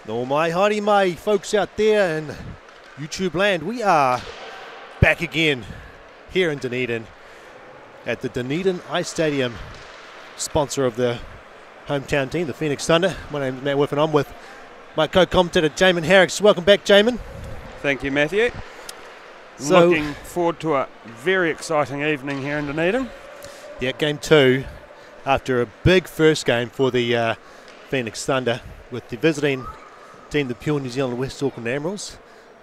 No mai, haere mai, folks out there in YouTube land. We are back again here in Dunedin at the Dunedin Ice Stadium, sponsor of the hometown team, the Phoenix Thunder. My name is Matt Whiff and I'm with my co-commentator, Jamin Harricks. Welcome back, Jamin. Thank you, Matthew. So, looking forward to a very exciting evening here in Dunedin. Yeah, game two after a big first game for the Phoenix Thunder with the visiting team, the pure New Zealand West Auckland Admirals.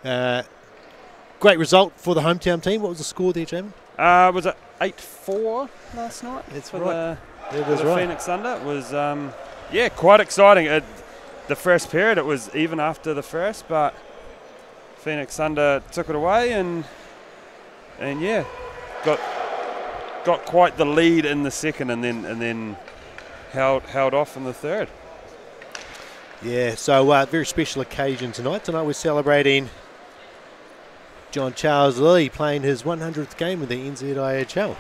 Great result for the hometown team. What was the score there, Jamin? Was it 8-4 last night? That's for right. the Phoenix Thunder. It was, quite exciting. The first period, it was even after the first, but Phoenix Thunder took it away and got quite the lead in the second, and then held off in the third. Yeah, so very special occasion tonight. Tonight we're celebrating John Charles Lilly playing his 100th game with the NZIHL.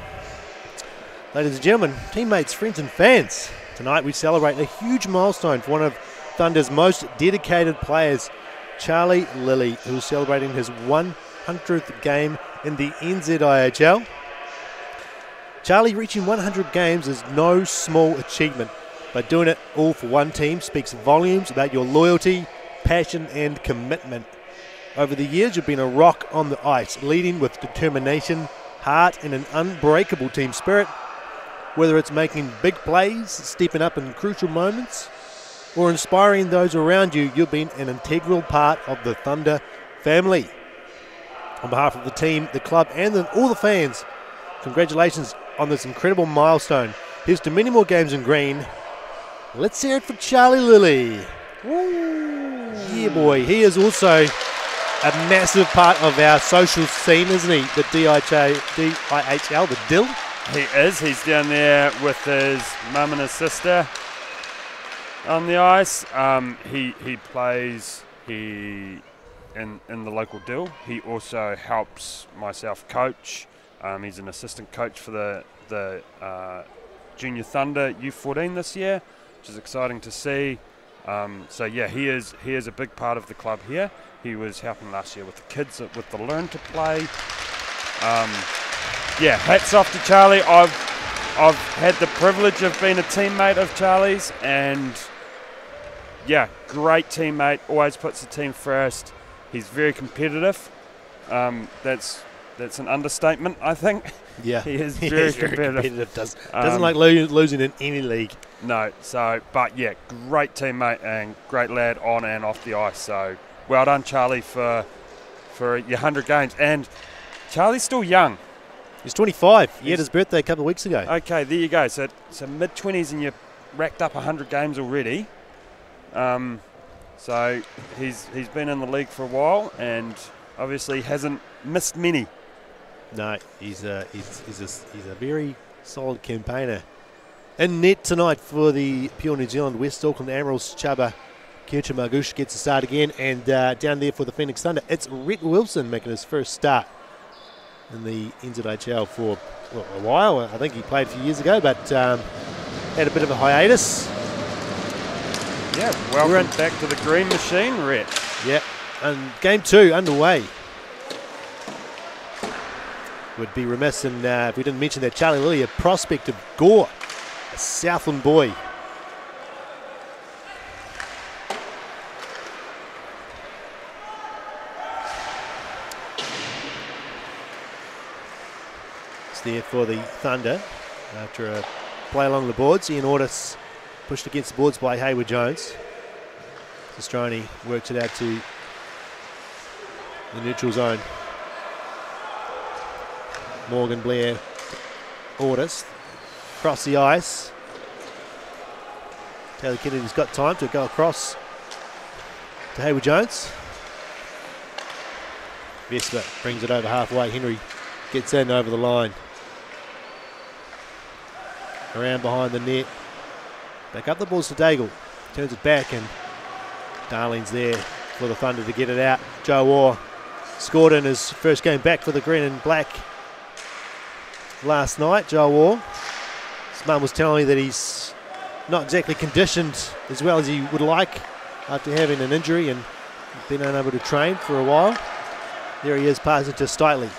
Ladies and gentlemen, teammates, friends and fans, tonight we celebrate a huge milestone for one of Thunder's most dedicated players, Charlie Lilly, who's celebrating his 100th game in the NZIHL. Charlie reaching 100 games is no small achievement, but doing it all for one team speaks volumes about your loyalty, passion and commitment. Over the years, you've been a rock on the ice, leading with determination, heart and an unbreakable team spirit. Whether it's making big plays, stepping up in crucial moments, or inspiring those around you, you've been an integral part of the Thunder family. On behalf of the team, the club and all the fans, congratulations on this incredible milestone. Here's to many more games in green. Let's hear it for Charlie Lilly. Woo. Yeah, boy. He is also a massive part of our social scene, isn't he? The DIHL, the DIL. He is. He's down there with his mum and his sister on the ice. He plays in the local DIL. He also helps myself coach. He's an assistant coach for the Junior Thunder U14 this year, which is exciting to see. So yeah, he is a big part of the club here. He was helping last year with the kids with the Learn to Play. Yeah, hats off to Charlie. I've had the privilege of being a teammate of Charlie's, and yeah, great teammate. Always puts the team first. He's very competitive. That's an understatement, I think. Yeah, he is very competitive. Doesn't like losing in any league. No, but yeah, great teammate and great lad on and off the ice. So well done, Charlie, for your 100 games. And Charlie's still young. He's 25. He had his birthday a couple of weeks ago. Okay, there you go. So mid-20s and you've racked up 100 games already. So he's been in the league for a while and obviously hasn't missed many. No, he's a very solid campaigner. In net tonight for the pure New Zealand West Auckland Admirals, Chaba Kirchemagush gets a start again, and down there for the Phoenix Thunder, it's Rhett Wilson making his first start in the NZIHL for a while. I think he played a few years ago, but had a bit of a hiatus. Yeah, welcome back to the green machine, Rhett. Yeah, and game two underway. Would be remiss if we didn't mention that Charlie Lilly, a prospect of Gore, a Southland boy. It's there for the Thunder after a play along the boards. Ian Ortis pushed against the boards by Hayward Jones. Castroni works it out to the neutral zone. Morgan Blair, Ortis, across the ice. Taylor Kennedy's got time to go across to Hayward Jones. Vesper brings it over halfway. Henry gets in over the line. Around behind the net. Back up the balls to Daigle. Turns it back and Darling's there for the Thunder to get it out. Joe Orr scored in his first game back for the green and black last night. Joe Orr. His mum was telling me that he's not exactly conditioned as well as he would like after having an injury and been unable to train for a while. There he is, passing to Stitley.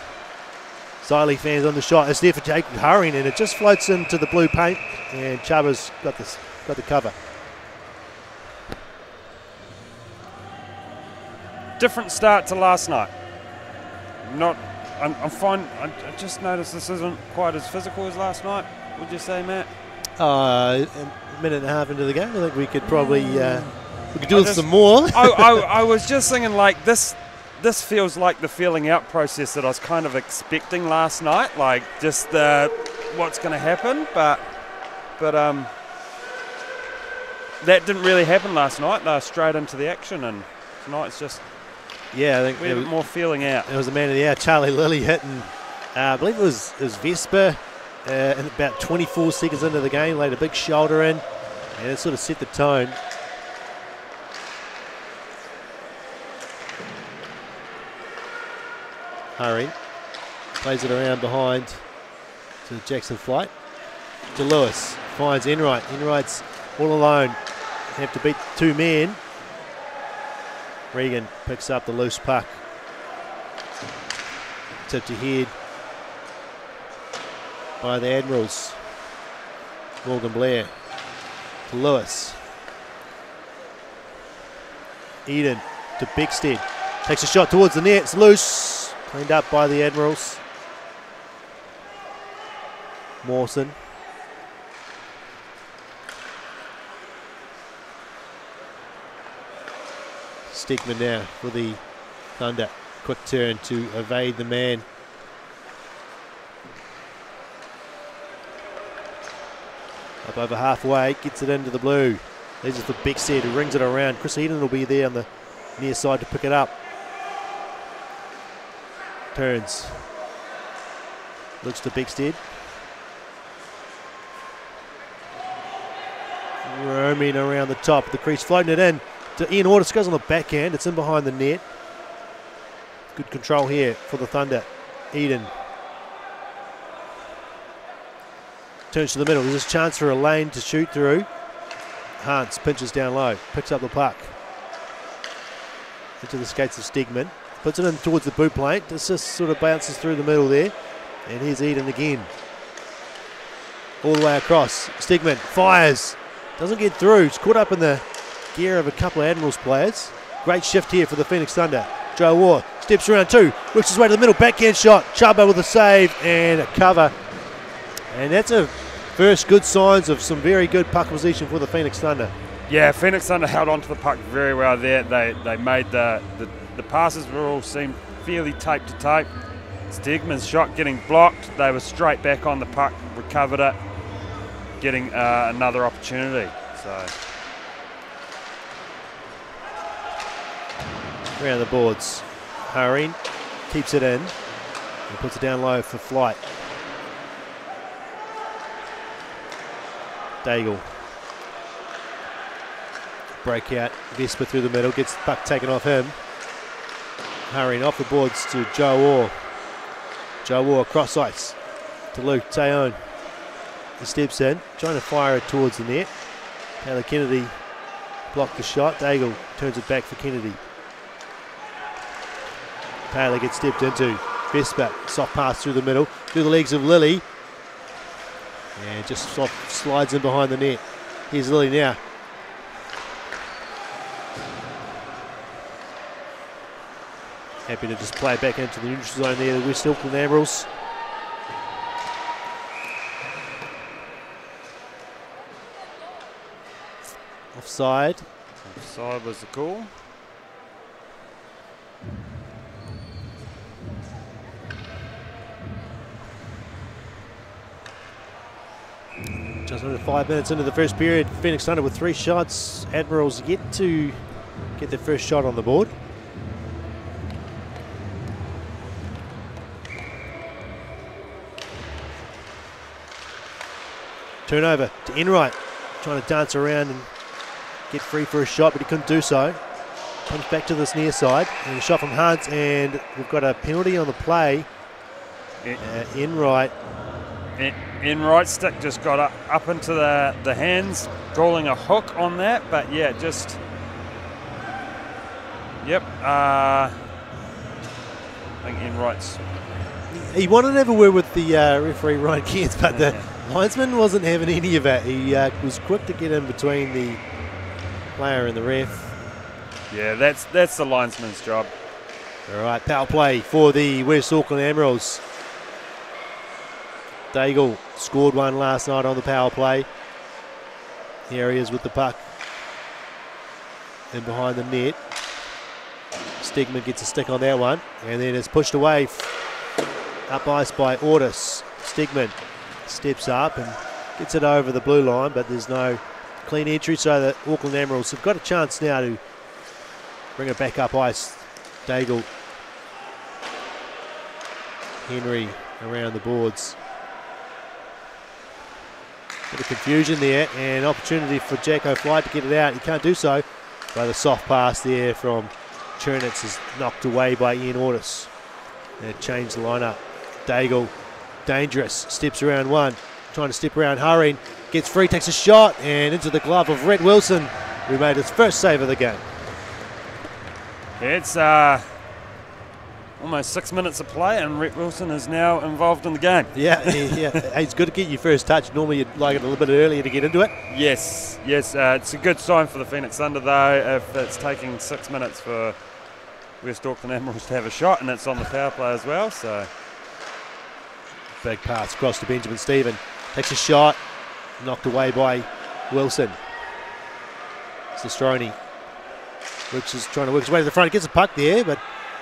Stitley fans on the shot. It's there for Jake Hurrying, and it just floats into the blue paint, and Chubba's got the cover. Different start to last night. I'm fine. I just noticed this isn't quite as physical as last night. Would you say, Matt? A minute and a half into the game, I think we could probably we could do with some more. I was just thinking, like, this feels like the feeling out process that I was kind of expecting last night, like just what's going to happen, but that didn't really happen last night. They were straight into the action, and tonight it's just I think a bit more feeling out. It was the man of the hour, Charlie Lilly, hitting, I believe it was Vesper, and about 24 seconds into the game, laid a big shoulder in, and it sort of set the tone. Hurry, plays it around behind to Jackson Flight, to Lewis, finds Enright. Enright's all alone, have to beat two men. Regan picks up the loose puck, tipped ahead by the Admirals. Morgan Blair to Lewis. Eden to Beckstead, takes a shot towards the net, it's loose, cleaned up by the Admirals. Mawson. Stegman now for the Thunder. Quick turn to evade the man. Up over halfway, gets it into the blue. There's the Beckstead who rings it around. Chris Eden will be there on the near side to pick it up. Turns. Looks to Beckstead. Roaming around the top of the crease, floating it in to Ian Ordis, goes on the backhand. It's in behind the net. Good control here for the Thunder. Eden turns to the middle. There's a chance for a lane to shoot through. Hans pinches down low, picks up the puck into the skates of Stegman, puts it in towards the boot plate. This just sort of bounces through the middle there, and here's Eden again, all the way across. Stegman fires, doesn't get through. It's caught up in the gear of a couple of Admirals players. Great shift here for the Phoenix Thunder. Joe Waugh steps around two, works his way to the middle, backhand shot. Chubba with a save and a cover. And that's a first good signs of some very good puck position for the Phoenix Thunder. Yeah, Phoenix Thunder held on to the puck very well there. They made the passes were all seemed fairly tape to tape. Stegman's shot getting blocked. They were straight back on the puck, recovered it, getting another opportunity. So around the boards, Hurrying keeps it in and puts it down low for Flight. Daigle. Breakout, Vesper through the middle, gets the puck taken off him. Hurrying off the boards to Joe Waugh. Joe Waugh across ice to Luke Teone. He steps in, trying to fire it towards the net. Taylor Kennedy blocked the shot. Daigle turns it back for Kennedy. Taylor gets stepped into. Vesper, soft pass through the middle, through the legs of Lilly. And just soft slides in behind the net. Here's Lilly now. Happy to just play it back into the neutral zone there, the West Auckland Admirals. Offside. Offside was the call. Just under 5 minutes into the first period, Phoenix Thunder with 3 shots. Admirals yet to get their first shot on the board. Turnover to Enright, trying to dance around and get free for a shot, but he couldn't do so. Comes back to this near side, and a shot from Hunt, and we've got a penalty on the play. Enright. Enright's stick just got up into the hands, calling a hook on that, but yeah, just Yep. I think Ian Wright's. He wanted to have a word with the referee Ryan Cairns, but the linesman wasn't having any of it. He was quick to get in between the player and the ref. Yeah, that's the linesman's job. All right, power play for the West Auckland Admirals. Daigle scored one last night on the power play. Here he is with the puck. And behind the net. Stegman gets a stick on that one. And then it's pushed away. Up ice by Ortis. Stegman steps up and gets it over the blue line, but there's no clean entry, so the Auckland Admirals have got a chance now to bring it back up ice. Daigle. Henry around the boards. Bit of confusion there, and opportunity for Jacko Fly to get it out. He can't do so, but the soft pass there from Chernitz is knocked away by Ian Ortis. They changed the lineup. Daigle, dangerous, steps around one, trying to step around Haring, gets free, takes a shot, and into the glove of Rhett Wilson, who made his first save of the game. It's almost 6 minutes of play, and Rhett Wilson is now involved in the game. Yeah. Hey, it's good to get your first touch. Normally you'd like it a little bit earlier to get into it. Yes. It's a good sign for the Phoenix Thunder, though, if it's taking 6 minutes for West Auckland Admirals to have a shot, and it's on the power play as well. So big pass across to Benjamin Stephen. Takes a shot, knocked away by Wilson. Sestroni. Rich is trying to work his way to the front. He gets a puck there, but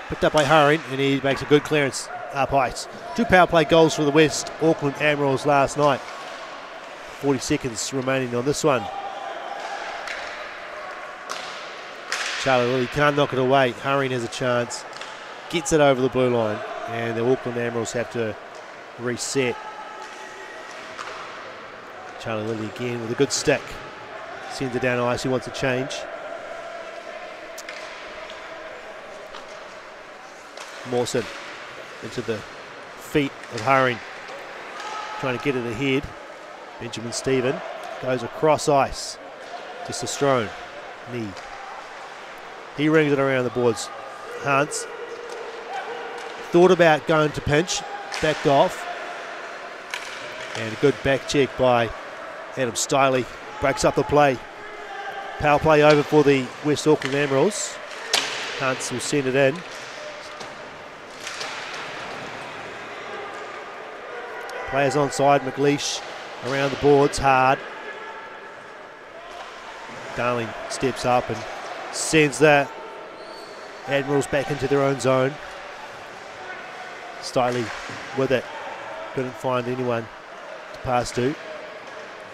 picked up by Haring, and he makes a good clearance up ice. 2 power play goals for the West Auckland Admirals last night. 40 seconds remaining on this one. Charlie Lilly can't knock it away. Haring has a chance. Gets it over the blue line, and the Auckland Admirals have to reset. Charlie Lilly again with a good stick. Sends it down ice. He wants a change. Mawson into the feet of Haring, trying to get it ahead. Benjamin Stephen goes across ice to Sestrone. Knee. He rings it around the boards. Hans thought about going to pinch, backed off, and a good back check by Adam Stiley breaks up the play. Power play over for the West Auckland Admirals. Hans will send it in. Players onside, McLeish around the boards, hard. Darling steps up and sends the Admirals back into their own zone. Stiley with it, couldn't find anyone to pass to.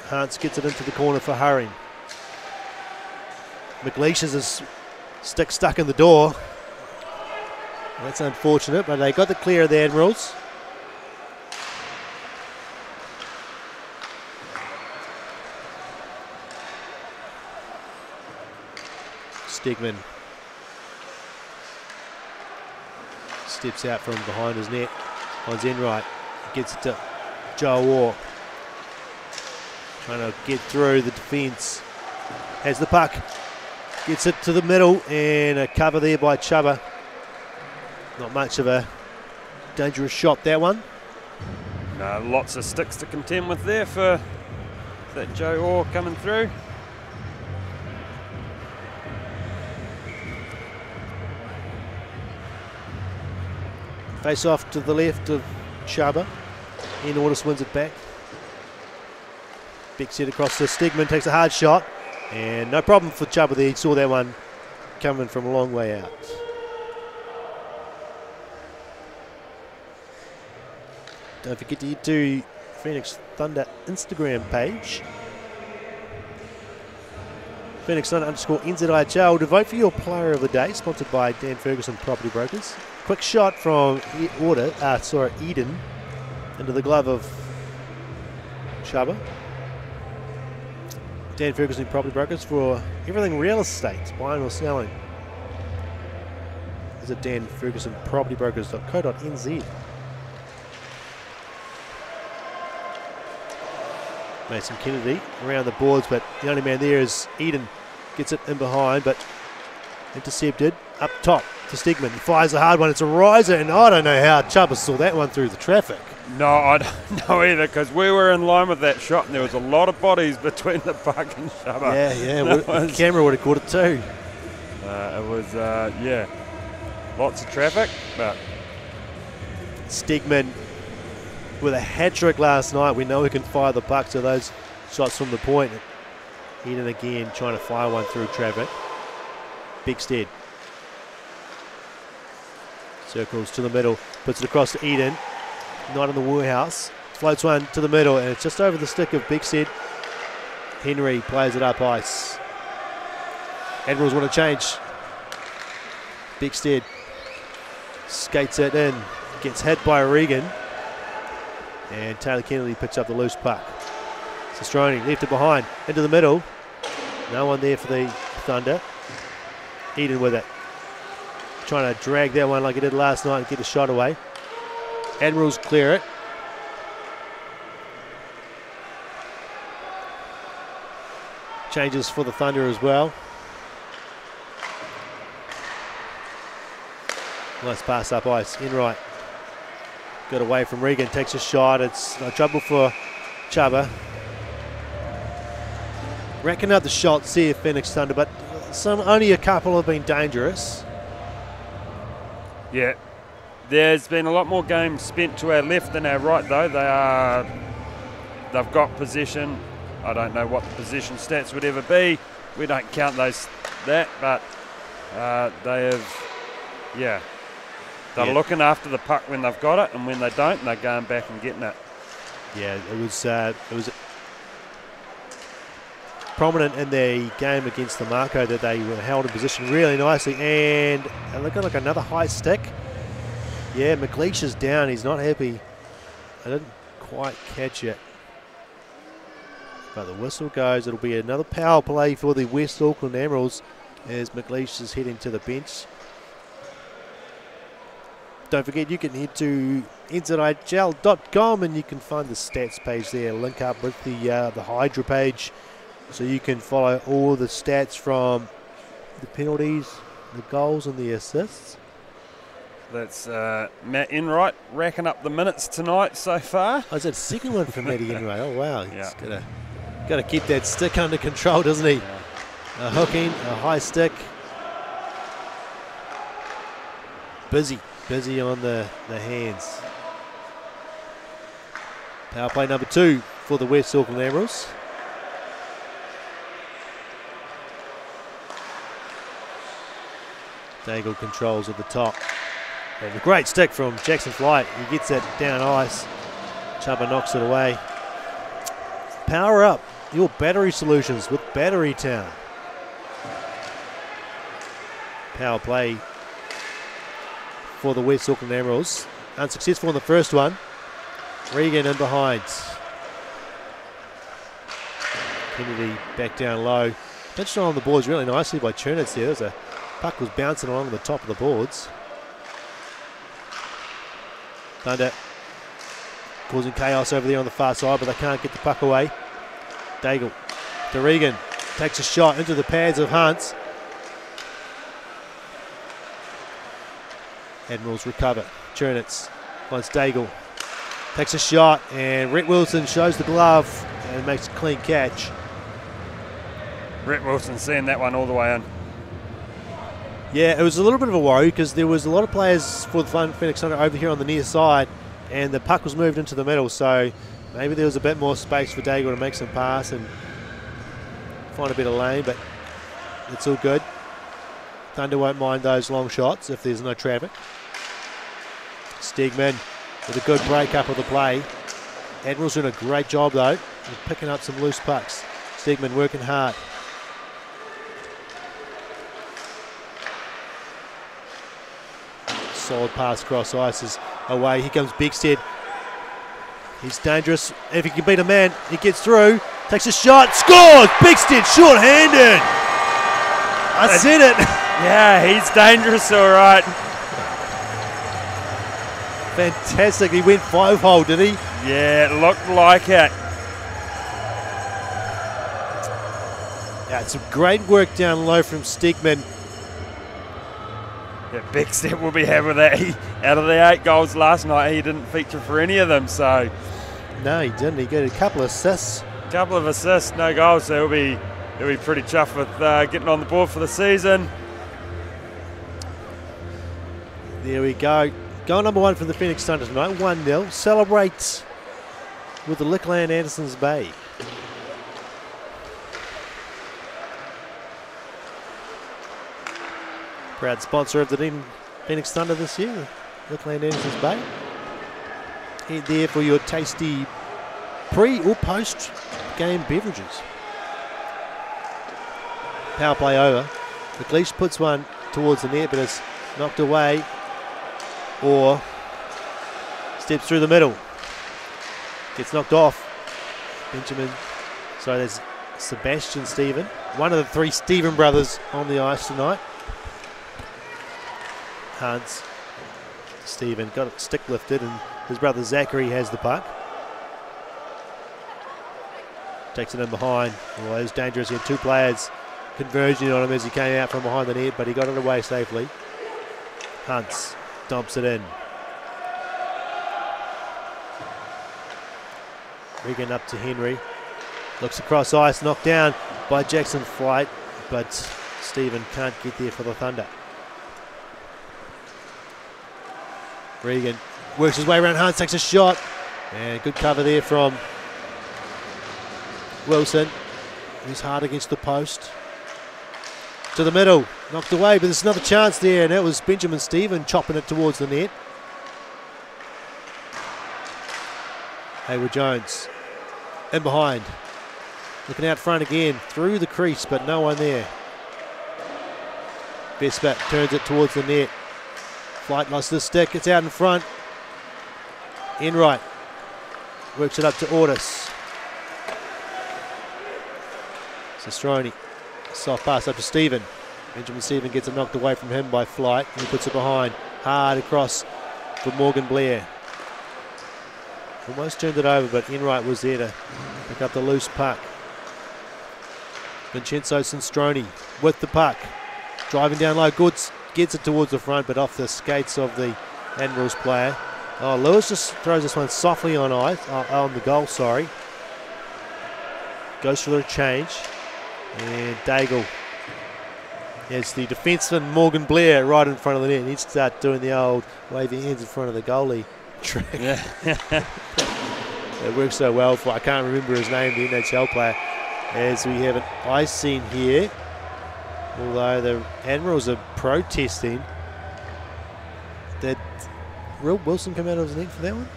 Hans gets it into the corner for Haring. McLeish has his stick stuck in the door. That's unfortunate, but they got the clear of the Admirals. Stegman steps out from behind his net. Finds Enright, gets it to Joe Orr. Trying to get through the defence. Has the puck. Gets it to the middle, and a cover there by Chuba. Not much of a dangerous shot, that one. No, lots of sticks to contend with there for that Joe Orr coming through. Face off to the left of Chuba. Ian Ortis wins it back. Big set across to Stegman, takes a hard shot. And no problem for Chuba there. He saw that one coming from a long way out. Don't forget to head to Phoenix Thunder Instagram page. Phoenix Thunder _NZIHL to vote for your player of the day, sponsored by Dan Ferguson Property Brokers. Quick shot from Eden into the glove of Chuba. Dan Ferguson Property Brokers for everything real estate, buying or selling. Visit danfergusonpropertybrokers.co.nz. Mason Kennedy around the boards, but the only man there is Eden. Gets it in behind, but intercepted. up top to Stegman. He fires a hard one. It's a riser, and I don't know how Chuba saw that one through the traffic. No, I don't know either, because we were in line with that shot, and there was a lot of bodies between the puck and Chuba. Yeah. The camera would have caught it too. It was, yeah, lots of traffic, but Stegman with a hat trick last night. We know he can fire the puck, so those shots from the point. Eden again trying to fire one through traffic. Bigstead circles to the middle, puts it across to Eden. Not in the warehouse. Floats one to the middle, and it's just over the stick of Bigstead. Henry plays it up ice. Admirals want to change. Bigstead skates it in, gets hit by Regan, and Taylor Kennedy picks up the loose puck. Castroni left it behind, into the middle. No one there for the Thunder. Eden with it. Trying to drag that one like he did last night and get the shot away. Admirals clear it. Changes for the Thunder as well. Nice pass up ice. Enright got away from Regan, takes a shot. It's no trouble for Chuba. Racking up the shots here, Phoenix Thunder, but only a couple have been dangerous. yeah, there's been a lot more games spent to our left than our right, though. They've got possession. I don't know what the possession stats would ever be. We don't count that, but they have, yeah. They're looking after the puck when they've got it, and when they don't, they're going back and getting it. Yeah, it was prominent in the game against the Marco that they were held in position really nicely, and looking like another high stick. Yeah, McLeish is down. He's not happy. I didn't quite catch it. But the whistle goes. It'll be another power play for the West Auckland Admirals as McLeish is heading to the bench. Don't forget, you can head to NZIHL.com and you can find the stats page there. Link up with the Hydra page, so you can follow all the stats from the penalties, the goals, and the assists. That's Matt Enright racking up the minutes tonight so far. Oh, is that the second one for Matty Enright? Oh wow, he's got to keep that stick under control, doesn't he? Yeah. A hooking, a high stick. Busy on the hands. Power play number 2 for the West Auckland Admirals. Daigle controls at the top. And a great stick from Jackson Flight. He gets it down ice. Chuba knocks it away. Power up your battery solutions with Battery Town. Power play for the West Auckland Admirals. Unsuccessful in the first one. Regan in behind. Kennedy back down low. Touched on the boards really nicely by Chernitz there. The puck was bouncing along the top of the boards. Thunder causing chaos over there on the far side, but they can't get the puck away. Daigle to Regan. Takes a shot into the pads of Hunt. Admirals recover. Chernitz finds Daigle. Takes a shot, and Rhett Wilson shows the glove and makes a clean catch. Rhett Wilson seeing that one all the way in. Yeah, it was a little bit of a worry because there was a lot of players for the Phoenix Thunder over here on the near side, and the puck was moved into the middle, so maybe there was a bit more space for Daigle to make some pass and find a bit of lane, but it's all good. Thunder won't mind those long shots if there's no traffic. Stegman with a good break up of the play. Admirals doing a great job though of picking up some loose pucks. Stegman working hard. Solid pass across ice is away. Here comes Bigstead. He's dangerous. If he can beat a man, he gets through. Takes a shot. Scores! Bigstead short-handed. I said it. Yeah, he's dangerous, all right. Fantastic. He went 5-hole, did he? Yeah, it looked like it. Yeah, it's some great work down low from Stegman. that big step will be having that. Out of the 8 goals last night, he didn't feature for any of them. So no, he didn't. He got a couple of assists. Couple of assists, no goals. So he'll be pretty chuffed with getting on the board for the season. There we go. Goal number 1 for the Phoenix Thunder tonight, 1-0. Celebrate with the Lickland Andersons Bay. Proud sponsor of the Phoenix Thunder this year, Auckland Admirals Bay. Head there for your tasty pre or post game beverages. Power play over. McLeish puts one towards the net, but it's knocked away or steps through the middle. Gets knocked off. There's Sebastian Stephen, one of the 3 Stephen brothers on the ice tonight. Hans Stephen got it stick lifted, and his brother Zachary has the puck. Takes it in behind. Well, it was dangerous. He had 2 players converging on him as he came out from behind the net, but he got it away safely. Hunts dumps it in. Regan up to Henry. Looks across ice, knocked down by Jackson Flight, but Stephen can't get there for the Thunder. Regan works his way around Hans, takes a shot, and good cover there from Wilson. He's hard against the post. To the middle, knocked away, but there's another chance there, and that was Benjamin Stephen chopping it towards the net. Hayward Jones in behind, looking out front again, through the crease, but no one there. Vespa turns it towards the net. Flight lost the stick, it's out in front. Enright works it up to Ortis. Sestroni, soft pass up to Stephen. Benjamin Stephen gets it knocked away from him by Flight, and he puts it behind. Hard across for Morgan Blair. Almost turned it over, but Enright was there to pick up the loose puck. Vincenzo Sestroni with the puck. Driving down low, Goods gets it towards the front, but off the skates of the Admirals player. Oh, Lewis just throws this one softly on ice, on the goal, sorry. Goes for the change. And Daigle. It's the defenseman Morgan Blair right in front of the net. He needs to start doing the old wave your hands in front of the goalie trick. Yeah. It works so well for, I can't remember his name, the NZIHL player, as we have an ice scene here. Although the Admirals are protesting. Did Will Wilson come out of his net for that one?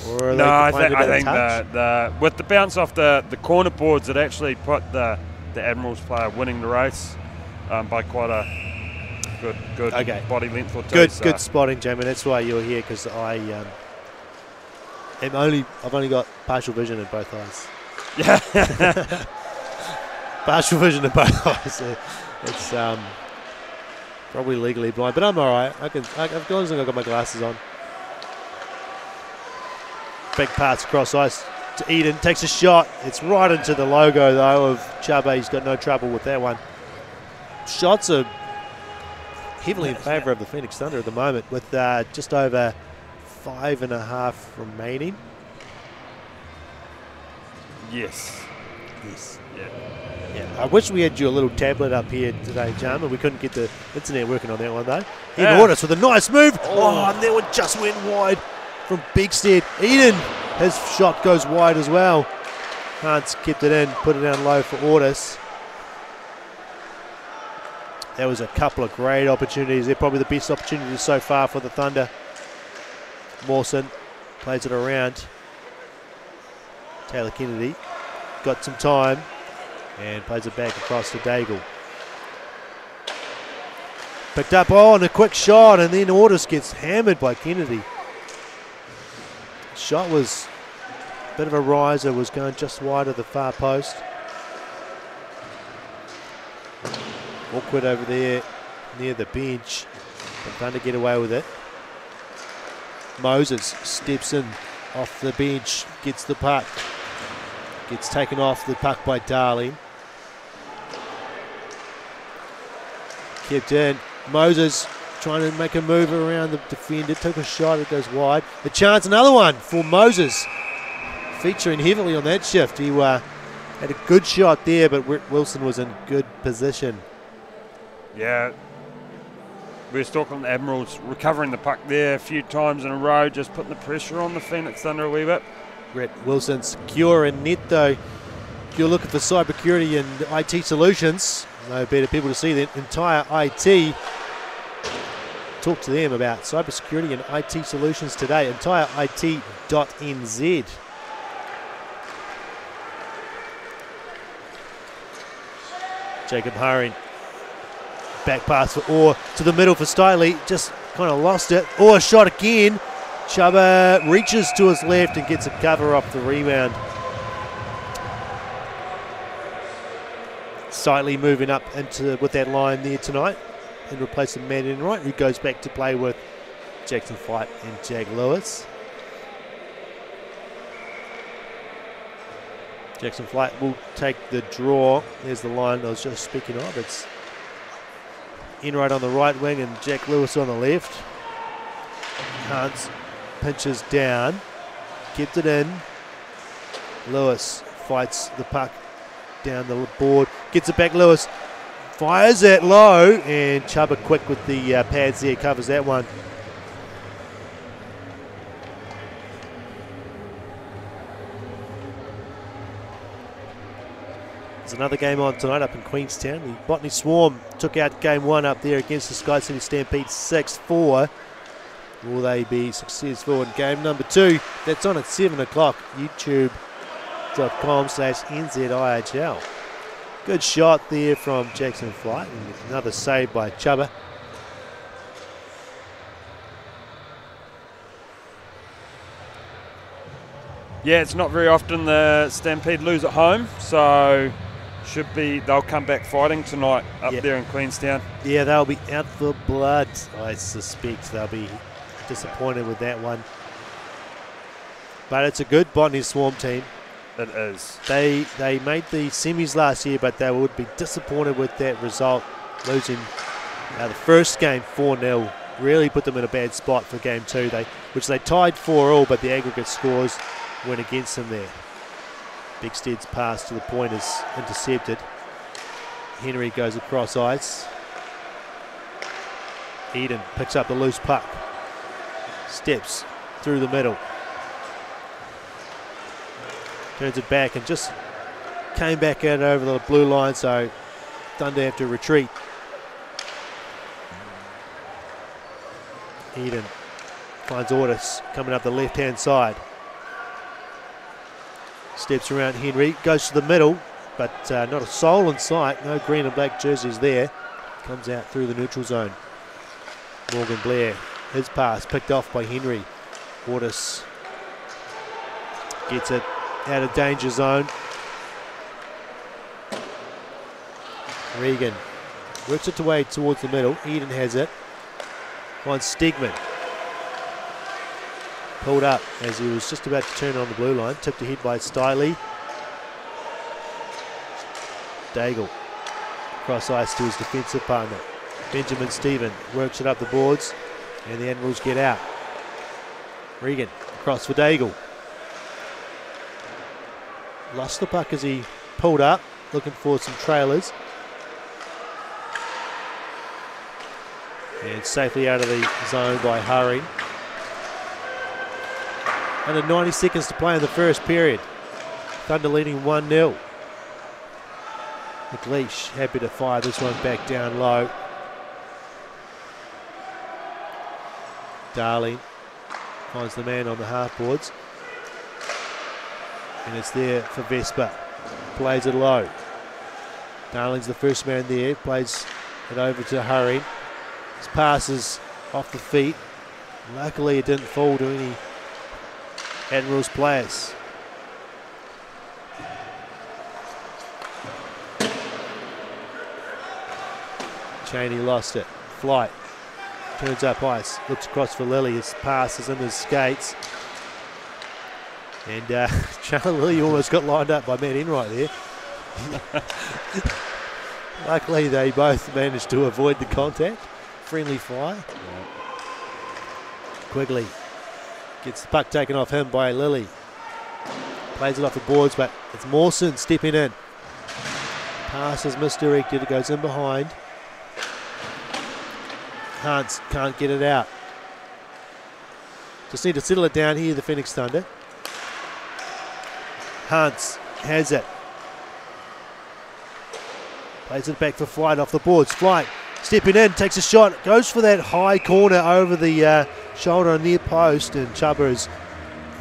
Or no, I think that with the bounce off the corner boards, it actually put the Admirals player winning the race by quite a good body length or two. Good spotting, Jamie. That's why you're here, because I've only got partial vision in both eyes. Yeah. Partial vision in both eyes. It's probably legally blind, but I'm all right. As long as I've got my glasses on. Big pass across ice to Eden. Takes a shot. It's right into the logo, though, of Chubba. He's got no trouble with that one. Shots are heavily in favour of the Phoenix Thunder at the moment, with just over 5.5 remaining. Yes. Yeah. I wish we had you a little tablet up here today, Jan, but we couldn't get the internet working on that one, though. In Ortis with a nice move. Oh, and that one just went wide from Bigstead. Eden, his shot goes wide as well. Hans kept it in, put it down low for Ortis. That was a couple of great opportunities. They're probably the best opportunities so far for the Thunder. Mawson plays it around. Taylor Kennedy got some time and plays it back across to Daigle. Picked up and a quick shot, and then Ortis gets hammered by Kennedy. Shot was a bit of a riser, was going just wide of the far post. Awkward over there near the bench, but Thunder get away with it. Moses steps in off the bench, gets the puck. Gets taken off the puck by Darling. Kept in. Moses trying to make a move around the defender. Took a shot, it goes wide. A chance, another one for Moses. Featuring heavily on that shift. He had a good shot there, but Wilson was in good position. Yeah. West Auckland Admirals recovering the puck there a few times in a row, just putting the pressure on the Phoenix Thunder a wee bit. Brett Wilson secure in net though. If you're looking for cybersecurity and IT solutions, no better people to see than Entire IT. Talk to them about cybersecurity and IT solutions today. EntireIT.nz. Jacob Haring. Back pass for Orr to the middle for Stiley. Just kind of lost it. Orr shot again. Chuba reaches to his left and gets a cover off the rebound. Slightly moving up with that line there tonight and replacing Matt Enright, who goes back to play with Jackson Flight and Jag Lewis. Jackson Flight will take the draw. There's the line I was just speaking of. It's Enright on the right wing and Jack Lewis on the left. Hans pinches down, kept it in. Lewis fights the puck down the board, gets it back. Lewis fires it low, and Chuba quick with the pads there, covers that one. There's another game on tonight up in Queenstown. The Botany Swarm took out game one up there against the Sky City Stampede 6-4. Will they be successful in game number two? That's on at 7 o'clock. YouTube.com/NZIHL. Good shot there from Jackson Flight, and another save by Chuba. Yeah, it's not very often the Stampede lose at home, so they'll come back fighting tonight up there in Queenstown. Yeah, they'll be out for blood. I suspect they'll be disappointed with that one. But it's a good Botany Swarm team. It is. They made the semis last year, but they would be disappointed with that result, losing the first game 4-0. Really put them in a bad spot for game two, which they tied 4-all, but the aggregate scores went against them there. Bigstead's pass to the point is intercepted. Henry goes across ice. Eden picks up the loose puck. Steps through the middle. Turns it back and just came back out over the blue line, so Thunder have to retreat. Eden finds Ortis coming up the left-hand side. Steps around Henry, goes to the middle, but not a soul in sight. No green and black jerseys there. Comes out through the neutral zone. Morgan Blair, his pass picked off by Henry. Ortis gets it out of danger zone. Regan works it away towards the middle. Eden has it. Finds Stegman. Pulled up as he was just about to turn on the blue line. Tipped ahead by Stiley. Daigle cross ice to his defensive partner. Benjamin Stephen works it up the boards, and the Admirals get out. Regan across for Daigle. Lost the puck as he pulled up, looking for some trailers. And safely out of the zone by Haring. Under 90 seconds to play in the first period. Thunder leading 1-0. McLeish happy to fire this one back down low. Darling finds the man on the half boards. And it's there for Vespa. Plays it low. Darling's the first man there. Plays it over to Haring. His pass is off the feet. Luckily it didn't fall to any Admirals players. Cheney lost it. Flight turns up ice. Looks across for Lilly. His pass is in his skates. And Charlie Lilly almost got lined up by Matt Enright there. Luckily they both managed to avoid the contact. friendly fire. Quigley gets the puck taken off him by Lilly. Plays it off the boards, but it's Mawson stepping in. Pass is misdirected. It goes in behind. Hans can't get it out. Just need to settle it down here, the Phoenix Thunder. Hans has it. Plays it back for Flight off the boards. Flight stepping in, takes a shot, goes for that high corner over the shoulder near post, and Chuba is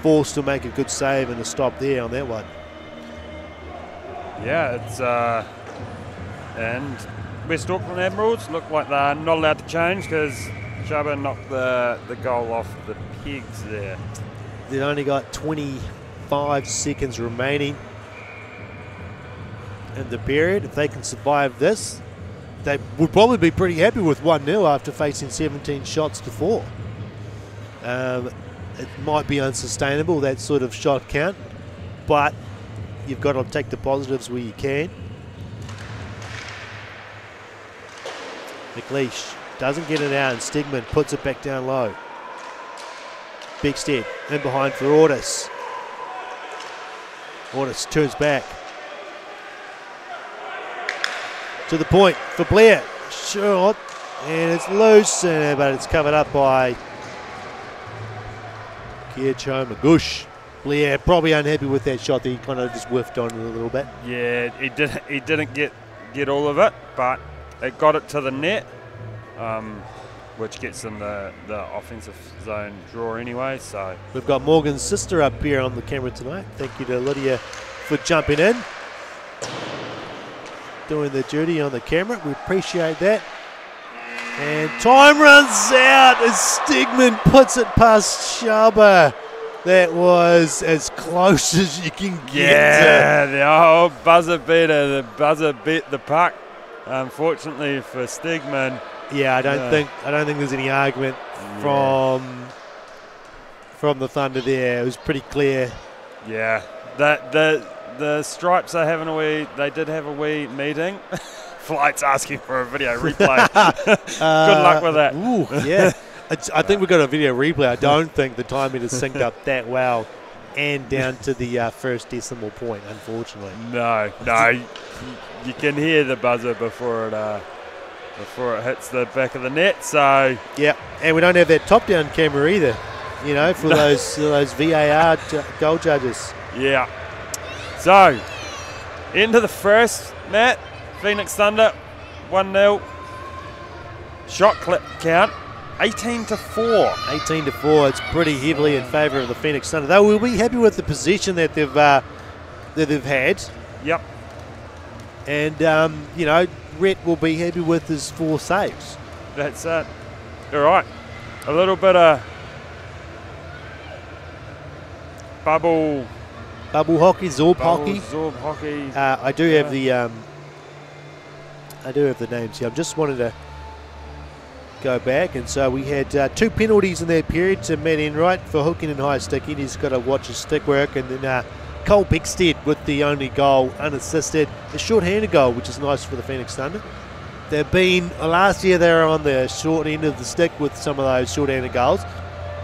forced to make a good save and a stop there on that one. Yeah, it's and West Auckland Admirals look like they're not allowed to change because Chuba knocked the goal off the pegs there. They've only got 25 seconds remaining in the period. If they can survive this, they would probably be pretty happy with 1-0 after facing 17 shots to 4. It might be unsustainable, that sort of shot count, but you've got to take the positives where you can. McLeish doesn't get it out, and Stegman puts it back down low. Bigstead in behind for Ortis. Ortis turns back. To the point for Blair. Shot, and it's loose, but it's covered up by Kiercho Magush. Blair probably unhappy with that shot that he kind of just whiffed on it a little bit. Yeah, he didn't get all of it, but it got it to the net, which gets in the offensive zone draw anyway. So we've got Morgan's sister up here on the camera tonight. Thank you to Lydia for jumping in, doing the duty on the camera. We appreciate that. And time runs out as Stegman puts it past Chuba. That was as close as you can get. Yeah, the old buzzer beater. The buzzer beat the puck. Unfortunately for Stegman. Yeah, I don't think there's any argument from the Thunder there. It was pretty clear. Yeah, the Stripes are having they did have a wee meeting. Flight's asking for a video replay. Good luck with that. Ooh, yeah. I think we've got a video replay. I don't think the timing is synced up that well and down to the first decimal point, unfortunately. No, you can hear the buzzer before it hits the back of the net. So yeah, and we don't have that top-down camera either, you know, for those VAR goal judges. Yeah. So into the first, Matt. Phoenix Thunder 1-0. Shot clip count 18-4. 18-4. It's pretty heavily in favour of the Phoenix Thunder. They will be happy with the position that they've had. Yep. And you know, Rhett will be happy with his 4 saves. That's it. All right. A little bit of bubble hockey, Zorb hockey. Zorb hockey. I do have the names here. I just wanted to go back, and so we had 2 penalties in that period to Matt Enright for hooking and high sticking. He's got to watch his stick work, and then Cole Bickstead with the only goal unassisted, a short-handed goal, which is nice for the Phoenix Thunder. They've been last year they were on the short end of the stick with some of those short-handed goals,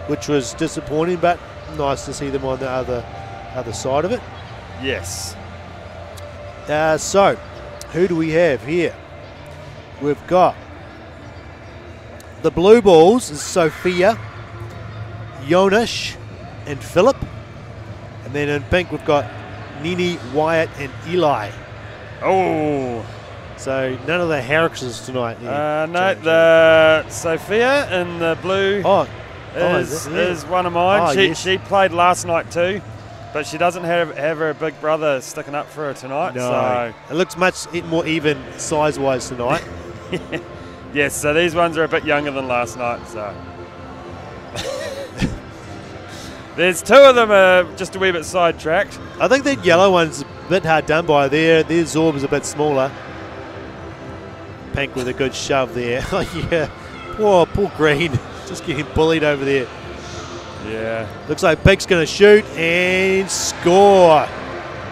which was disappointing, but nice to see them on the other side of it. Yes. So who do we have here? We've got the Blue Balls is Sophia, Jonas, and Philip. And then in pink we've got Nini, Wyatt, and Eli. Oh. So none of the Harrises tonight. No, the Sophia in the blue is one of mine. She played last night too, but she doesn't have her big brother sticking up for her tonight. No. So it looks much more even size-wise tonight. Yes, so these ones are a bit younger than last night. So there's 2 of them just a wee bit sidetracked. I think that yellow one's a bit hard done by there. Their Zorb is a bit smaller. Pink with a good shove there. Oh yeah, poor Green, just getting bullied over there. Yeah. Looks like Pink's going to shoot and score.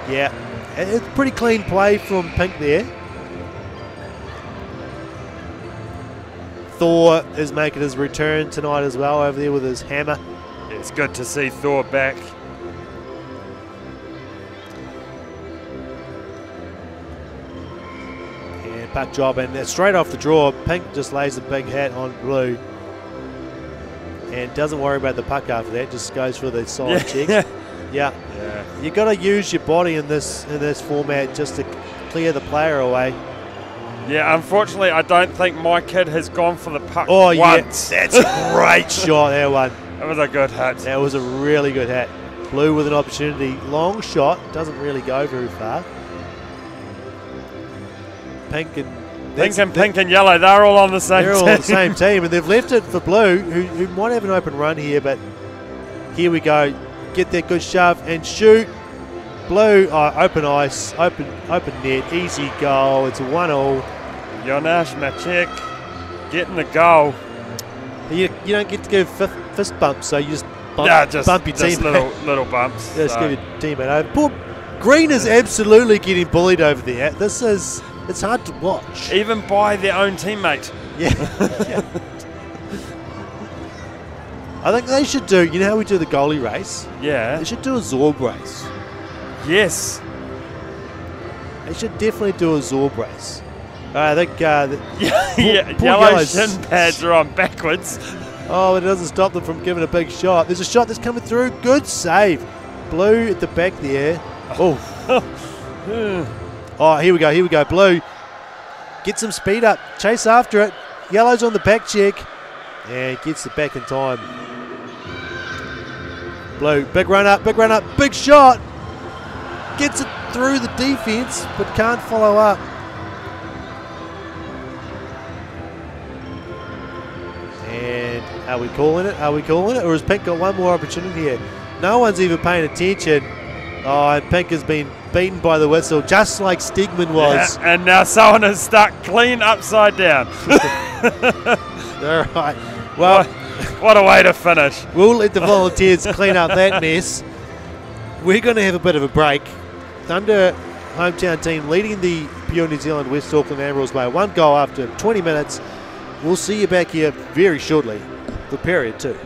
Yeah, it's pretty clean play from Pink there. Thor is making his return tonight as well over there with his hammer. It's good to see Thor back. And puck job, and straight off the draw, Pink just lays a big hit on Blue. And doesn't worry about the puck after that, just goes for the side check. Yeah. You got to use your body in this format just to clear the player away. Yeah, unfortunately, I don't think my kid has gone for the puck once. Yeah, that's a great shot, that one. That was a good hit. That was a really good hit. Blue with an opportunity. Long shot, doesn't really go very far. Pink and yellow, they're all on the same team. They're all on the same team, and they've left it for Blue, who might have an open run here, but here we go. Get that good shove and shoot. Blue, open ice, open net, easy goal. It's a 1-1. Jonas Maciek getting the goal. You don't get to give fist bumps, so you just bump your teammate. Little bumps. Just give your teammate over. Poor Green is absolutely getting bullied over there. It's hard to watch. Even by their own teammate. Yeah. I think they should do, you know how we do the goalie race? Yeah. They should do a Zorb race. Yes. They should definitely do a Zorb race. I think yellow shin pads are on backwards. Oh, it doesn't stop them from giving a big shot. There's a shot that's coming through. Good save. Blue at the back there. Oh. Oh, here we go. Blue. Get some speed up. Chase after it. Yellow's on the back check. And gets it back in time. Blue, big run up, big shot. Gets it through the defense, but can't follow up. And are we calling it? Or has Pink got one more opportunity here? No one's even paying attention. Oh, and Pink has been beaten by the whistle, just like Stegman was. Yeah, and now someone is stuck clean upside down. All right. Well, what a way to finish. We'll let the Volunteers clean up that mess. We're going to have a bit of a break. Thunder hometown team leading the pure New Zealand West Auckland Admirals by 1 goal after 20 minutes. We'll see you back here very shortly for period 2.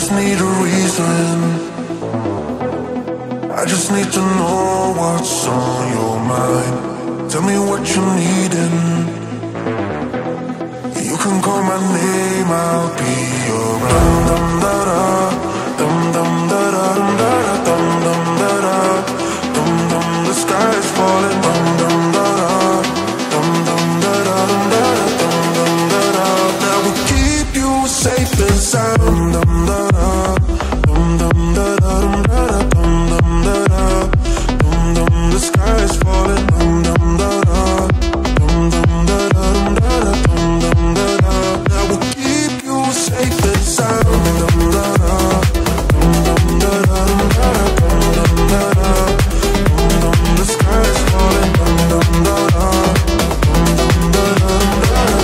just need a reason. I just need to know what's on your mind. Tell me what you're needing. You can call my name, I'll be around. Dum da da, dum dum da da, dum dum da da, dum dum. The sky is falling. Dum dum da da, dum dum da da, dum dum da da. That will keep you safe and sound. Dum da da, dum dum da da, dum dum da da, dum dum. The sky is falling. Dum dum da da, dum dum da da, dum dum da da. That will keep you safe and sound. Dum da da, dum dum da da, dum dum da da, dum dum. The sky is falling. Dum dum da da, dum dum da da,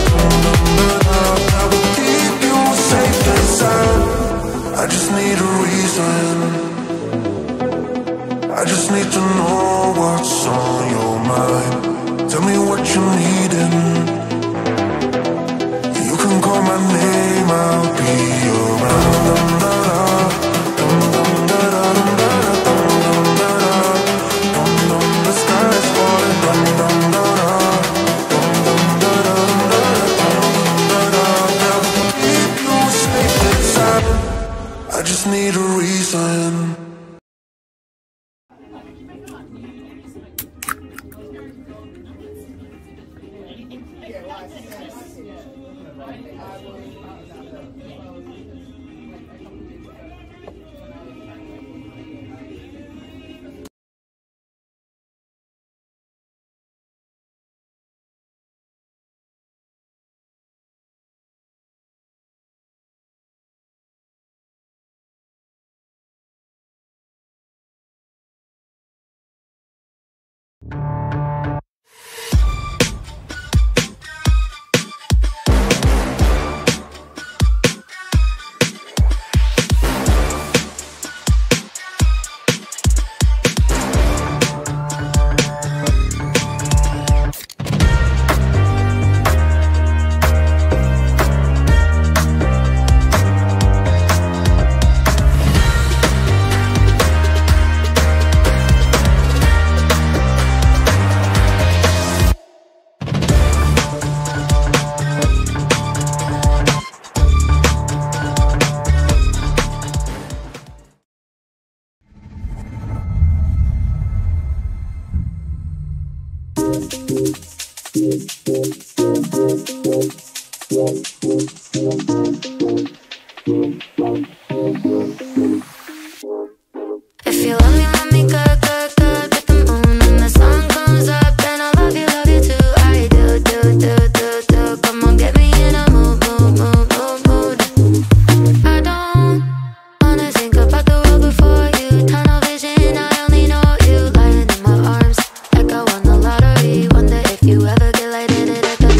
dum dum da da. That will keep you safe and sound. I just need a reason. I just need to know what's on your mind. Tell me what you're needing. You can call my name, I'll be around. Dum da da, dum dum da da, dum dum da da, dum dum. The sky is falling. Dum dum da da, dum dum da da, dum da da. That will keep you safe and sound. I just need a reason. If you love me, let me good, good, good with the moon. When the sun comes up, then I love you too. I do, do, do, do, do. Come on, get me in a mood, mood, mood, mood, mood. I don't wanna think about the world before you. Tunnel vision, I only know you lying in my arms like I won the lottery. Wonder if you ever get lighted at the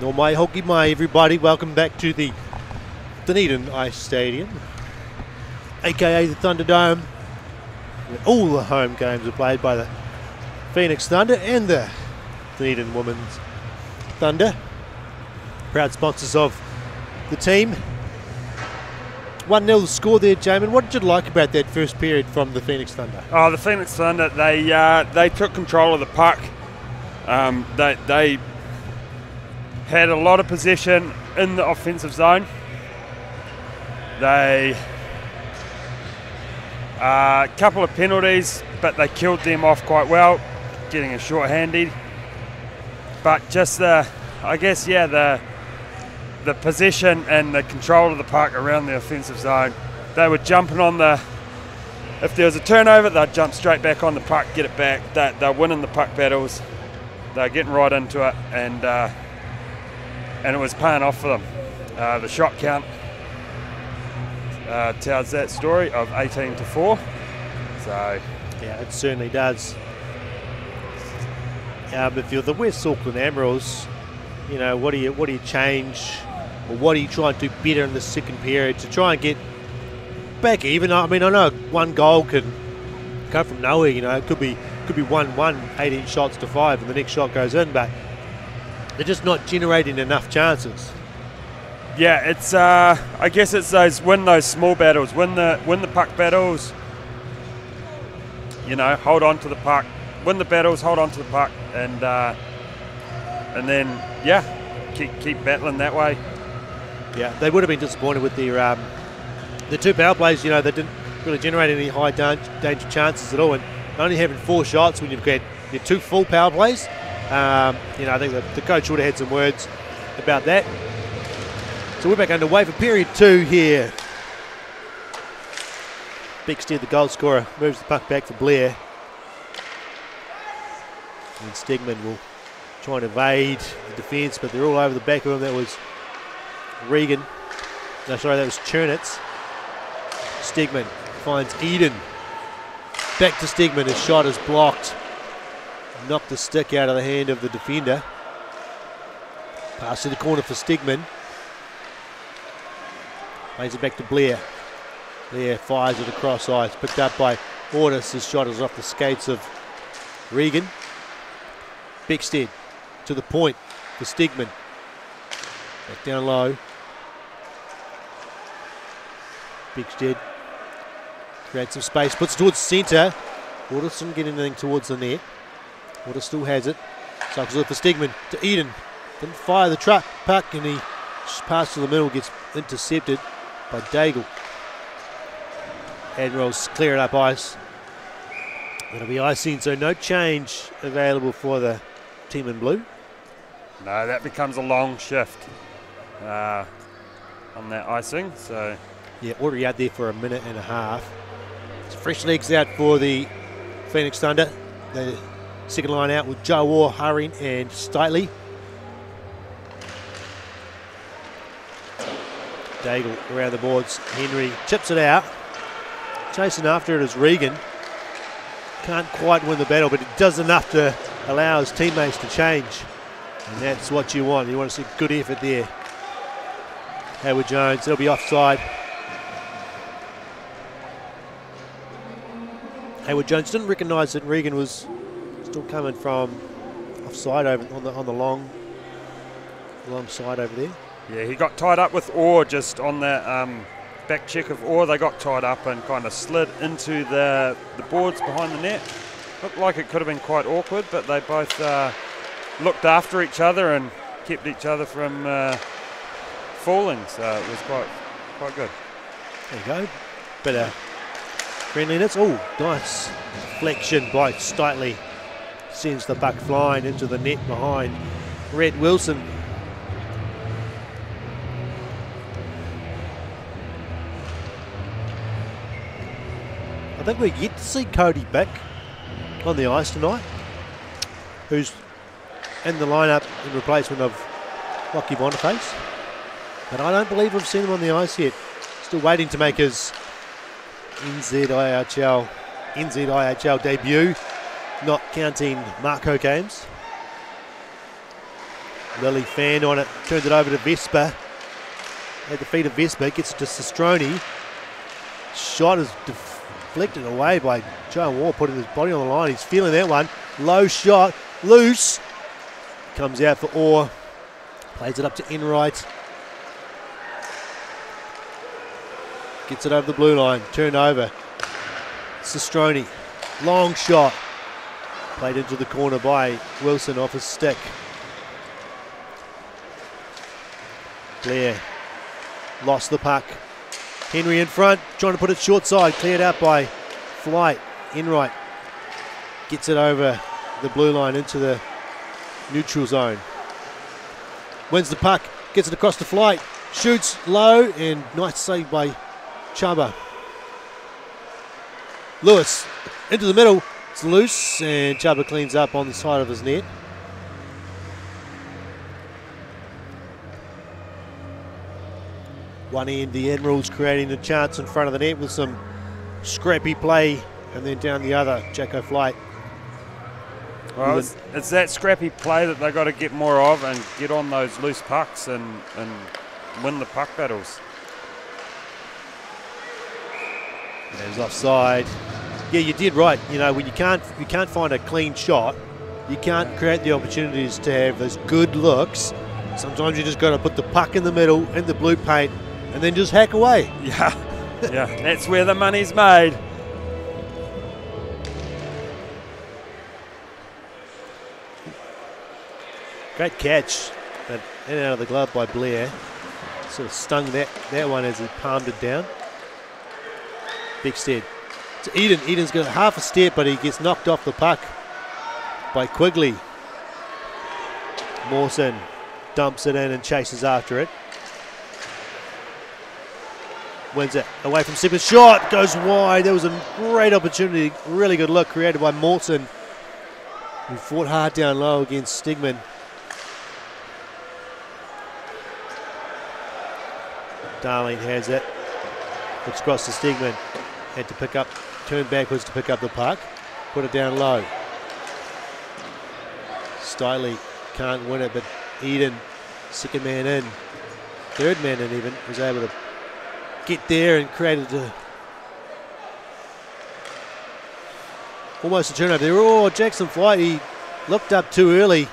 Nor mai hoki mai, everybody. Welcome back to the Dunedin Ice Stadium, aka the Thunderdome, where all the home games are played by the Phoenix Thunder and the Dunedin Women's Thunder, proud sponsors of the team. 1-0 the score there, Jamin. What did you like about that first period from the Phoenix Thunder? Oh, the Phoenix Thunder, they took control of the puck. They had a lot of possession in the offensive zone. They a couple of penalties, but they killed them off quite well, getting a short-handed. But just the possession and the control of the puck around the offensive zone. They were jumping on if there was a turnover, they'd jump straight back on the puck, get it back. They're winning the puck battles. They're getting right into it, and it was paying off for them. The shot count tells that story of 18-4. So yeah, it certainly does. If you're the West Auckland Admirals, you know, what do you change, or what do you try and do better in the second period to try and get back even? I mean, I know one goal can come from nowhere. You know, it could be 1-1, 18 shots to 5, and the next shot goes in, but they're just not generating enough chances. Yeah, it's I guess it's win those small battles, win the puck battles. You know, hold on to the puck, win the battles, hold on to the puck, and then yeah, keep battling that way. Yeah, they would have been disappointed with their the two power plays. You know, they didn't really generate any high danger chances at all, and only having 4 shots when you've got your 2 full power plays. You know, I think the coach would have had some words about that. So we're back underway for period 2 here. Bickstead, the goal scorer, moves the puck back for Blair. And Stegman will try and evade the defence, but they're all over the back of him. That was Regan. No, sorry, that was Chernitz. Stegman finds Eden. Back to Stegman. His shot is blocked. Knocked the stick out of the hand of the defender. Pass to the corner for Stegman. Plays it back to Blair. Blair fires it across ice. Picked up by Ortis. His shot is off the skates of Regan. Bickstead to the point for Stegman. Back down low. Bickstead creates some space. Puts it towards centre. Ortis didn't get anything towards the net. Ortis still has it. Cycles it for Stegman to Eden. Didn't fire the puck, and he pass to the middle, gets intercepted by Daigle. Admirals clear it up ice. It'll be icing, so no change available for the team in blue. No, that becomes a long shift on that icing. So yeah, already out there for a minute and a half. It's fresh legs out for the Phoenix Thunder. The second line out with Joe Orr, Hurring and Steitley. Daigle around the boards. Henry chips it out. Chasing after it is Regan. Can't quite win the battle, but it does enough to allow his teammates to change. And that's what you want. You want to see good effort there. Hayward Jones, it'll be offside. Hayward Jones didn't recognise that Regan was still coming from offside over on the long side over there. yeah, he got tied up with Orr just on that back check of Orr. They got tied up and kind of slid into the boards behind the net. Looked like it could have been quite awkward, but they both looked after each other and kept each other from falling. So it was quite good. There you go. Bit of friendliness. Oh, nice deflection by Steitley. Sends the puck flying into the net behind Rhett Wilson. I think we get to see Cody back on the ice tonight, who's in the lineup in replacement of Lockie Boniface. But I don't believe we've seen him on the ice yet. Still waiting to make his NZIHL debut, not counting Marco games. Lilly fanned on it, turns it over to Vespa. At the feet of Vespa, gets it to Sistroni. Shot is deflected away by Joe Moore, putting his body on the line. He's feeling that one. Low shot, loose. Comes out for Orr. Plays it up to Enright. Gets it over the blue line, turned over. Sistroni, long shot. Played into the corner by Wilson off his stick. Blair lost the puck. Henry in front, trying to put it short side, cleared out by Flight. Enright gets it over the blue line into the neutral zone. Wins the puck, gets it across to Flight, shoots low, and nice save by Chubba. Lewis into the middle, it's loose, and Chubba cleans up on the side of his net. One end, the Admirals creating a chance in front of the net with some scrappy play, and then down the other, Jacko Flight. Well, it's that scrappy play that they've got to get more of and get on those loose pucks and win the puck battles. There's offside. Yeah, you did right. You know, when you can't find a clean shot, you can't create the opportunities to have those good looks. Sometimes you just got to put the puck in the middle, in the blue paint, and then just hack away. Yeah, yeah, that's where the money's made. Great catch, but in and out of the glove by Blair. Sort of stung that one as he palmed it down. Big step to Eden. Eden's got half a step, but he gets knocked off the puck by Quigley. Mawson dumps it in and chases after it. Wins it away from Sipper's shot, goes wide. There was a great opportunity, really good look created by Mawson, who fought hard down low against Stigman. Darling has it. Looks across to Stigman. Had to pick up, turn backwards to pick up the puck. Put it down low. Stiley can't win it, but Eden, second man in, third man in even, was able to get there and created almost a turnover there. Oh, Jackson Flight, he looked up too early.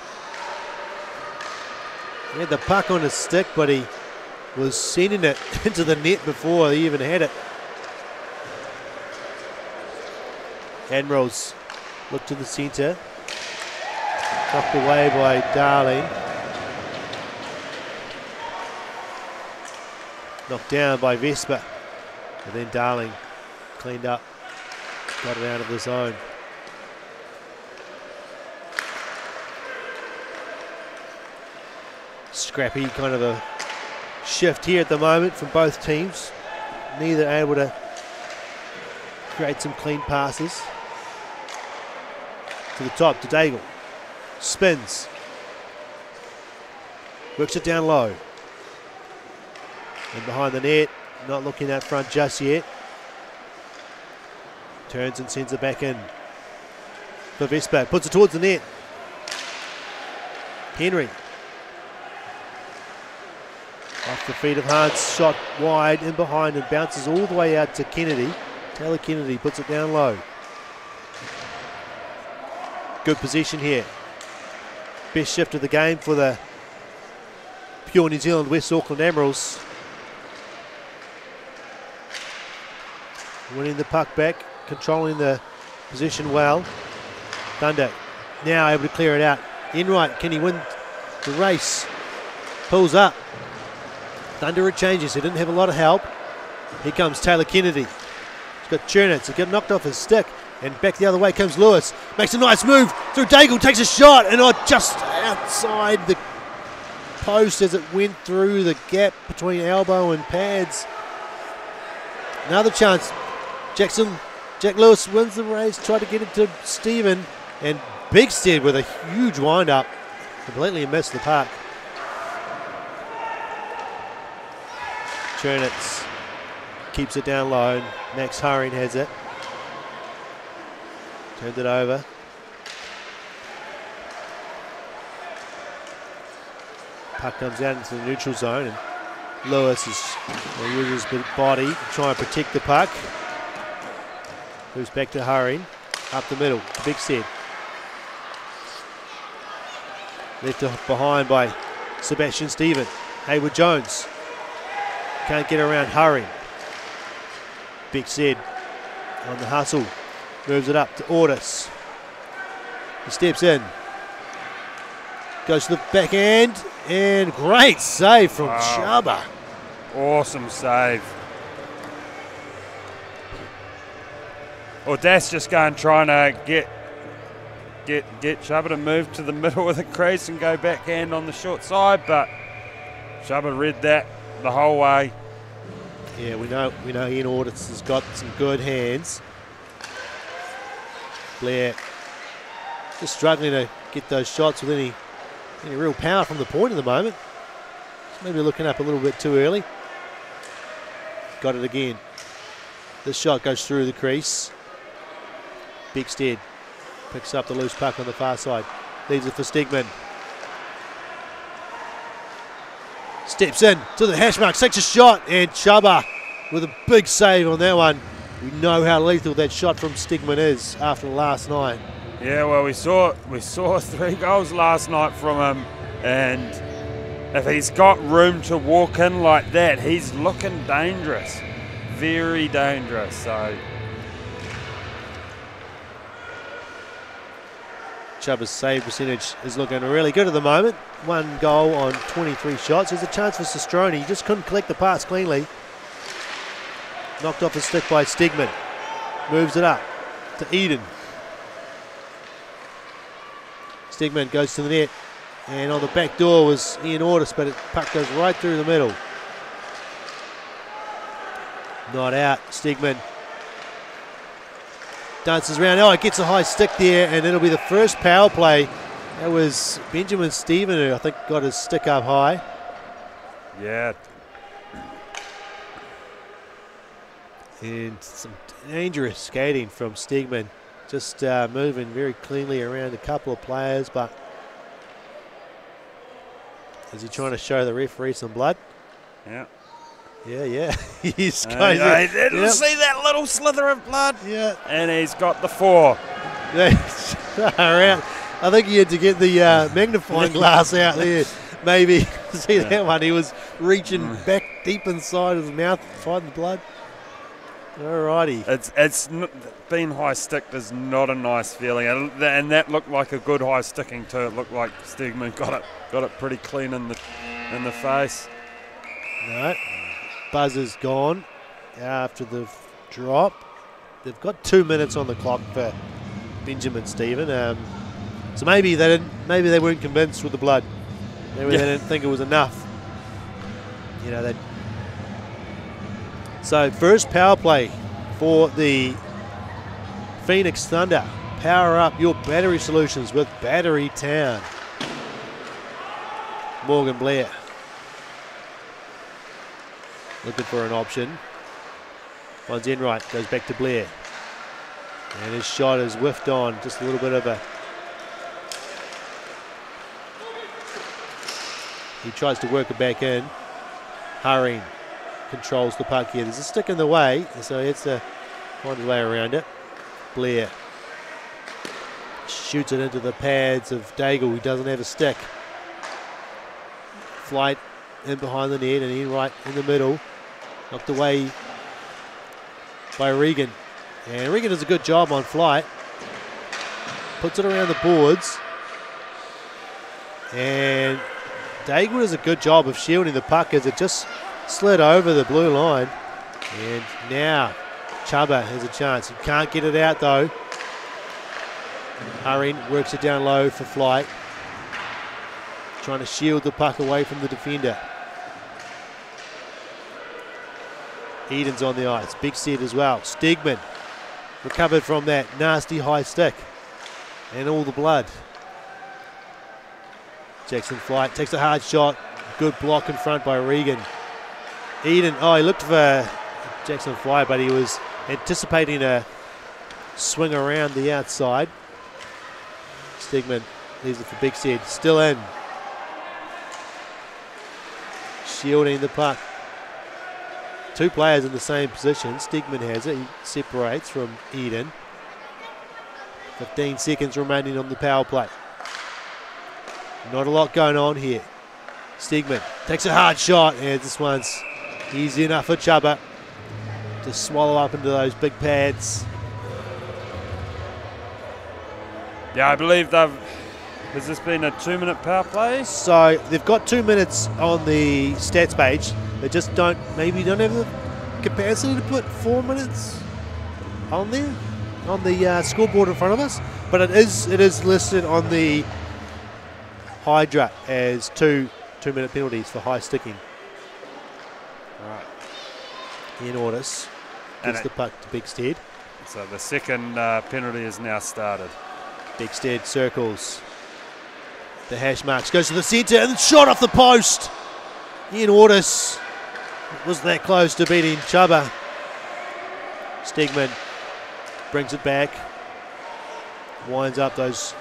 He had the puck on his stick, but he was sending it into the net before he even had it. Admirals look to the centre. Knocked away by Darling. Knocked down by Vespa. And then Darling cleaned up. Got it out of the zone. Scrappy kind of a shift here at the moment from both teams. Neither able to create some clean passes. To the top, to Daigle. Spins. Works it down low. And behind the net, not looking out front just yet. Turns and sends it back in. For Vespa, puts it towards the net. Henry. Off the feet of Hans, shot wide in behind and bounces all the way out to Kennedy. Taylor Kennedy puts it down low. Good position here. Best shift of the game for the pure New Zealand West Auckland Admirals. Winning the puck back, controlling the position well. Thunder now able to clear it out. Enright, can he win the race? Pulls up. Thunder it changes. He didn't have a lot of help. Here comes Taylor Kennedy. He's got Chernitz. He got knocked off his stick. And back the other way comes Lewis. Makes a nice move through Daigle. Takes a shot. And just outside the post as it went through the gap between elbow and pads. Another chance. Jack Lewis wins the race. Tried to get it to Stephen. And Bigstead with a huge wind-up. Completely missed the puck. Chernitz keeps it down low. Max Haring has it. Turned it over. Puck comes out into the neutral zone, and Lewis uses his body to try and protect the puck. Moves back to Hurrying, up the middle, Big Sid. Left behind by Sebastian Stephen. Hayward Jones can't get around Hurrying. Big Sid on the hustle, moves it up to Ortis. He steps in, goes to the backhand, and great save from Chubba. Awesome save. Well, Das just going trying to get Chubba to move to the middle of the crease and go backhand on the short side, but Chubba read that the whole way. Yeah, we know Ian Ortis has got some good hands. Blair just struggling to get those shots with any real power from the point at the moment. Maybe looking up a little bit too early. Got it again. This shot goes through the crease. Bigstead picks up the loose puck on the far side. Leaves it for Stegman. Steps in to the hash mark, takes a shot, and Chubba with a big save on that one. We know how lethal that shot from Stegman is after last night. Yeah, well, we saw 3 goals last night from him, and if he's got room to walk in like that, he's looking dangerous, very dangerous. So Chubba's save percentage is looking really good at the moment. 1 goal on 23 shots. There's a chance for Sestroni. He just couldn't collect the pass cleanly. Knocked off the stick by Stegman. Moves it up to Eden. Stegman goes to the net, and on the back door was Ian Ortis, but it puck goes right through the middle. Not out. Stegman dances around. Oh, it gets a high stick there, and it'll be the first power play. That was Benjamin Stephen who I think got his stick up high. yeah, And some dangerous skating from Stegman. Just moving very cleanly around a couple of players, but is he trying to show the referee some blood? yeah. Yeah. He's I going didn't see that little slither of blood. Yeah. And he's got the 4. Around. I think he had to get the magnifying glass out there. Maybe see that one. He was reaching back deep inside his mouth, fighting the blood. Alrighty. It's being high sticked is not a nice feeling, and that looked like a good high sticking too. It looked like Stegman got it pretty clean in the face. No, buzzer's gone after the drop. They've got 2 minutes on the clock for Benjamin Stephen. So maybe they weren't convinced with the blood. Maybe they didn't think it was enough. You know that. So first power play for the Phoenix Thunder. Power up your battery solutions with Battery Town. Morgan Blair looking for an option. Finds Enright, goes back to Blair. And his shot is whiffed on. Just a little bit of a... He tries to work it back in. Hurrying. Controls the puck here. There's a stick in the way, so he has to find his way around it. Blair shoots it into the pads of Daigle. He doesn't have a stick. Flight in behind the net, and Enright in the middle. Knocked away by Regan. And Regan does a good job on Flight. Puts it around the boards. And Daigle does a good job of shielding the puck as it just slid over the blue line. And now Chubba has a chance. He can't get it out though. Hurrying, works it down low for Flight. Trying to shield the puck away from the defender. Eden's on the ice. Big set as well. Stegman recovered from that nasty high stick. And all the blood. Jackson Flight takes a hard shot. Good block in front by Regan. Eden, he looked for Jackson Flight, but he was anticipating a swing around the outside. Stegman leaves it for Big Sid. Still in. shielding the puck. Two players in the same position. Stigman has it. He separates from Eden. 15 seconds remaining on the power play. Not a lot going on here. Stigman takes a hard shot, and this one's easy enough for Chubba to swallow up into those big pads. Yeah, I believe has this been a 2-minute power play? So they've got 2 minutes on the stats page. They just maybe don't have the capacity to put 4 minutes on there, on the scoreboard in front of us. But it is listed on the Hydra as 2-minute penalties for high sticking. Right. Ian Ortis gets the puck to Bigstead. So the second penalty is now started. Bigstead circles the hash marks, goes to the centre and shot off the post. Ian Ortis was that close to beating Chubba. Stigman brings it back, winds up those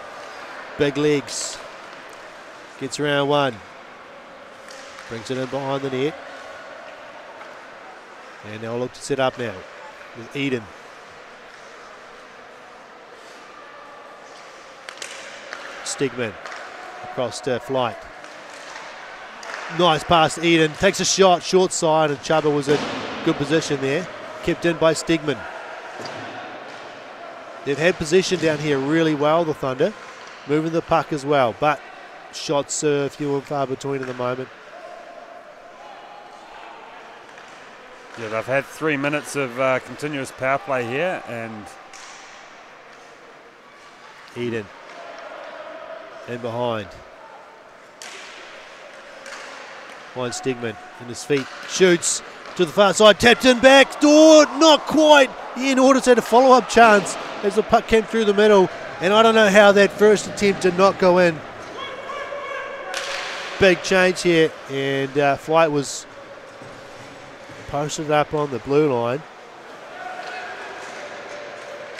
big legs, gets around one, brings it in behind the net, and they'll look to set up now with Eden. Stigman across to Flight. Nice pass to Eden. Takes a shot, short side, and Chubba was in good position there. Kept in by Stigman. They've had possession down here really well, the Thunder. Moving the puck as well, but shots are few and far between at the moment. Yeah, they've had 3 minutes of continuous power play here, and Eden in behind. Finds Stigman in his feet, shoots to the far side, tapped in back door, not quite. Ian Ortis had a follow-up chance as the puck came through the middle, and I don't know how that first attempt did not go in. Big change here, and Flight was posted up on the blue line.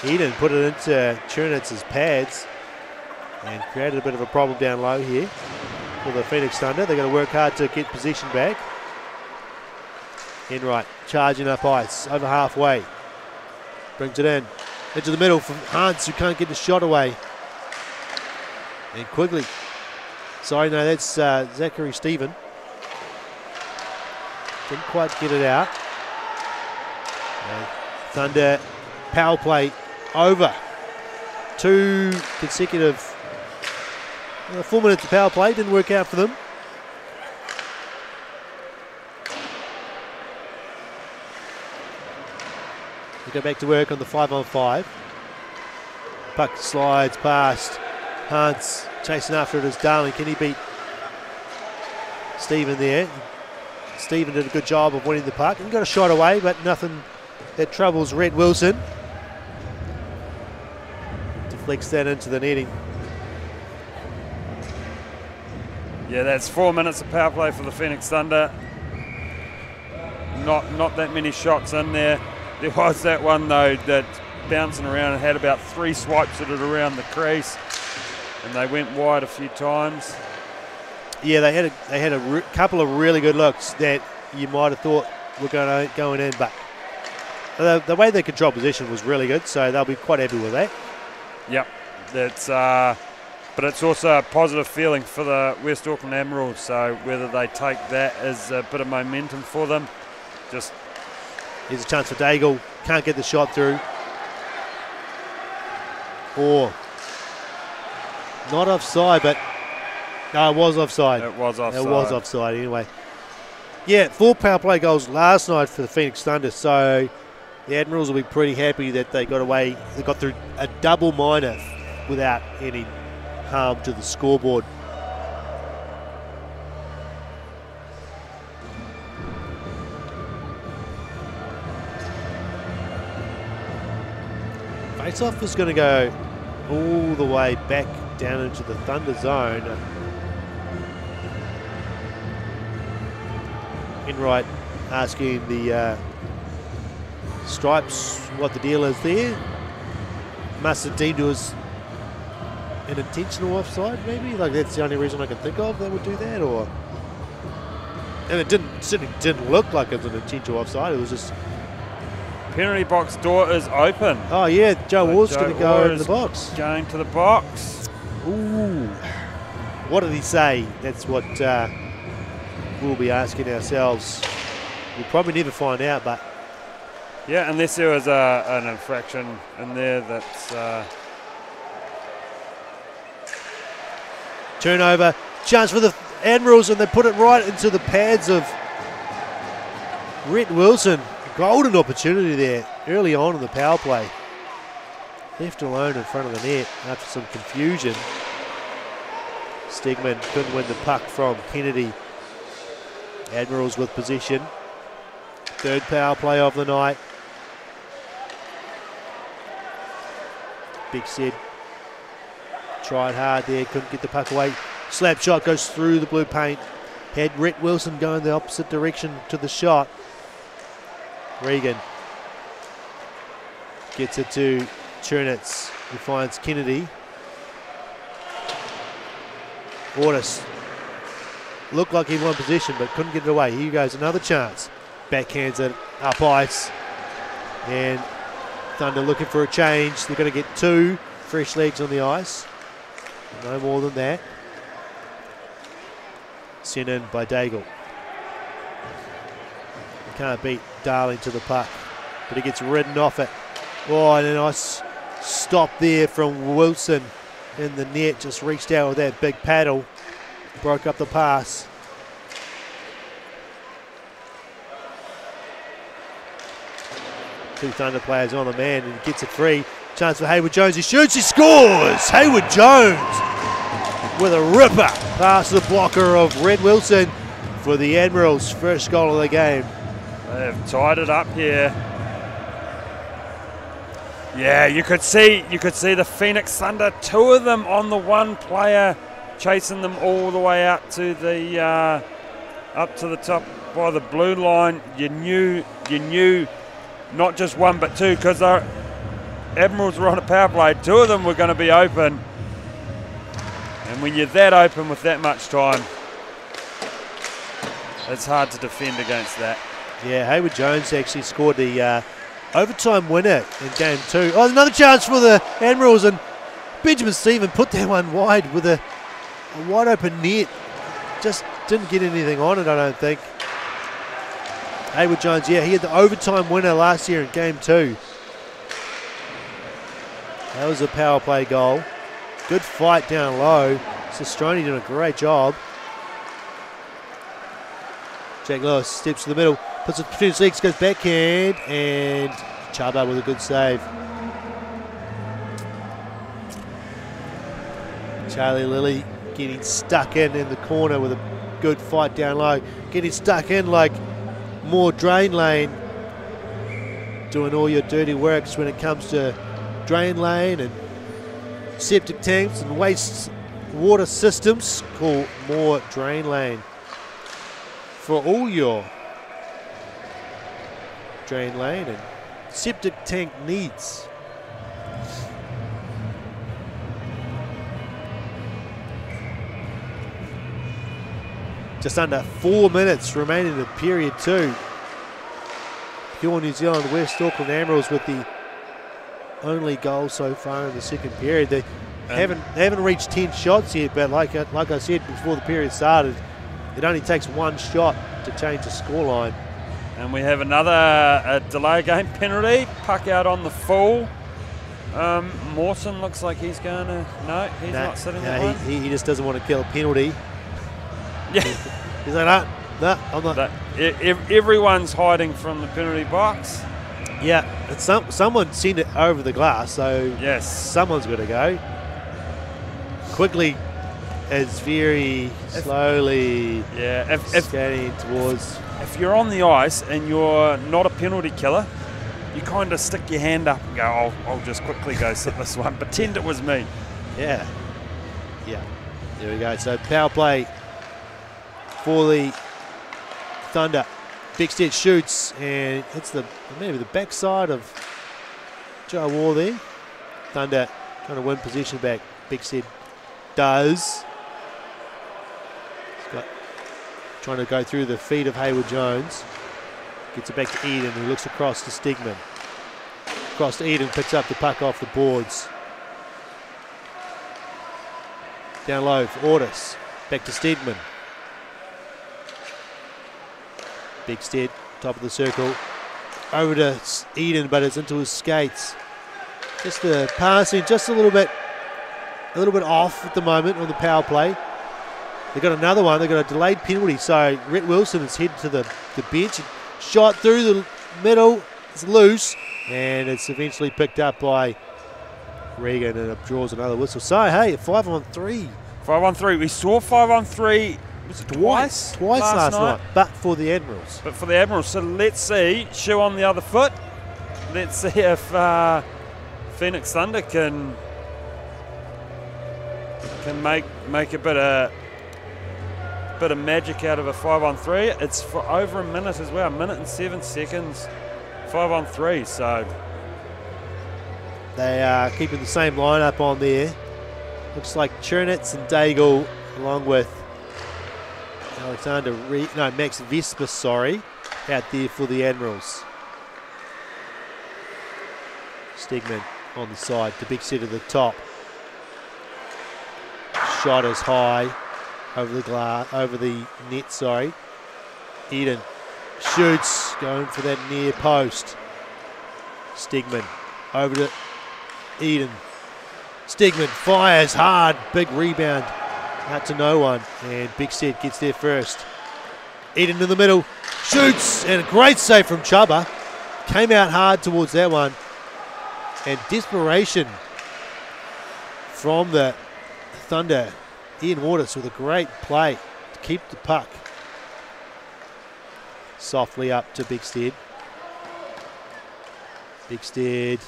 Eden put it into Churnitz's pads and created a bit of a problem down low here for the Phoenix Thunder. They're going to work hard to get possession back. Enright charging up ice over halfway. Brings it in into the middle for Hans, who can't get the shot away. And Quigley. Sorry, no, that's Zachary Stephen. Didn't quite get it out. Thunder power play over. 2 consecutive 4 minutes of power play. Didn't work out for them. They go back to work on the 5-on-5. Puck slides past. Hans chasing after it as Darling. Can he beat Stephen there? Stephen did a good job of winning the puck and got a shot away, but nothing that troubles Rhett Wilson. Deflects that into the netting. yeah, that's 4 minutes of power play for the Phoenix Thunder. Not that many shots in there. There was that one though that bouncing around and had about 3 swipes at it around the crease, and they went wide a few times. Yeah, they had a couple of really good looks that you might have thought were going in, but the way they control possession was really good, so they'll be quite happy with that. Yep, that's but it's also a positive feeling for the West Auckland Admirals. So whether they take that as a bit of momentum for them, just here's a chance for Daigle, can't get the shot through. Or not offside, but no, it was offside. It was offside. It was offside anyway. Yeah, 4 power play goals last night for the Phoenix Thunder, so the Admirals will be pretty happy that they got away. They got through a double minor without any harm to the scoreboard. Face-off is going to go all the way back down into the Thunder zone. Enright asking the Stripes what the deal is there. Must have deemed it was an intentional offside, maybe? Like, that's the only reason I can think of that would do that, or? And it certainly didn't look like it was an intentional offside. It was just... Penalty box door is open. Oh, yeah, Joe Ward's going to go Orr in the box. Going to the box. Ooh. What did he say? That's what we'll be asking ourselves. We'll probably never find out, but... Yeah, unless there was an infraction in there that's... Turnover. Chance for the Admirals, and they put it right into the pads of Rhett Wilson. Golden opportunity there early on in the power play. Left alone in front of the net after some confusion. Stegman couldn't win the puck from Kennedy. Admirals with possession. Third power play of the night. Big Sid tried hard there, couldn't get the puck away. Slap shot goes through the blue paint. Had Rhett Wilson going the opposite direction to the shot. Regan gets it to Chernitz, who finds Kennedy. Ortis looked like he won possession but couldn't get it away. Here goes another chance. Backhands it up ice. And Thunder looking for a change. They're going to get 2 fresh legs on the ice. No more than that. Sent in by Daigle. Can't beat Darling to the puck, but he gets ridden off it. Oh, and a nice stop there from Wilson in the net. Just reached out with that big paddle. Broke up the pass. Two Thunder players on the man and gets it free. Chance for Hayward Jones. He shoots, he scores! Hayward Jones with a ripper past the blocker of Rhett Wilson for the Admirals' first goal of the game. They've tied it up here. Yeah, you could see the Phoenix Thunder, 2 of them on the one player, chasing them all the way out to the up to the top by the blue line. You knew not just 1 but 2, because the Admirals were on a power play. 2 of them were going to be open, and when you're that open with that much time, it's hard to defend against that. Yeah, Hayward Jones actually scored the overtime winner in game 2. Oh, another chance for the Admirals, and Benjamin Stephen put that one wide with a wide open net. Just didn't get anything on it, I don't think. Hayward Jones, yeah, he had the overtime winner last year in game 2. That was a power play goal. Good fight down low. Sistroni doing a great job. Jack Lewis steps to the middle, puts it between his legs, goes backhand, and Chaba with a good save. Charlie Lilly getting stuck in the corner with a good fight down low. Getting stuck in like more drain lane. Doing all your dirty works when it comes to drain lane and septic tanks and waste water systems. Call more drain lane for all your drain lane and septic tank needs. Just under 4 minutes remaining in period 2. Pure New Zealand West Auckland Admirals with the only goal so far in the second period. They haven't reached 10 shots yet, but like I said before the period started, it only takes 1 shot to change the scoreline. And we have another delay game penalty. Puck out on the full. Mawson looks like he's going to... No, he's not sitting that one. He just doesn't want to kill a penalty. Yeah. He's like, no, I'm not. Everyone's hiding from the penalty box. Yeah, someone sent it over the glass, so yes, someone's got to go. Quickly is very slowly skating towards... If you're on the ice and you're not a penalty killer, you kind of stick your hand up and go, I'll just quickly go sit this one. Pretend it was me. Yeah. Yeah. There we go. So power play for the Thunder. Bickstead shoots and hits maybe the backside of Joe War there. Thunder trying to win possession back. Bickstead does. He's got trying to go through the feet of Hayward Jones. Gets it back to Eden, who looks across to Stegman. Across to Eden, picks up the puck off the boards. Down low for Ortis. Back to Stedman. Big Stead, top of the circle. Over to Eden, but it's into his skates. Just the passing, just a little bit off at the moment on the power play. They got another one. They got a delayed penalty. So Rhett Wilson is headed to the bench. Shot through the middle. It's loose, and it's eventually picked up by Regan, and it draws another whistle. So hey, 5-on-3. 5-on-3. We saw 5-on-3. Was it twice last night, but for the Admirals. So let's see. Shoe on the other foot. Let's see if Phoenix Thunder can make a bit of magic out of a 5-on-3. It's for over a minute as well, 1 minute and 7 seconds. 5-on-3. So they are keeping the same lineup on there. Looks like Chernitz and Daigle, along with Max Vespa, out there for the Admirals. Stegman on the side, the big set at the top. Shot is high over the net. Eden shoots, going for that near post. Stegman over to Eden. Stegman fires hard, big rebound. Out to no one, and Big Stead gets there first. Eden in the middle, shoots, and a great save from Chubba. Came out hard towards that one, and desperation from the Thunder. Ian Waters with a great play to keep the puck. Softly up to Big Stead. Big Stead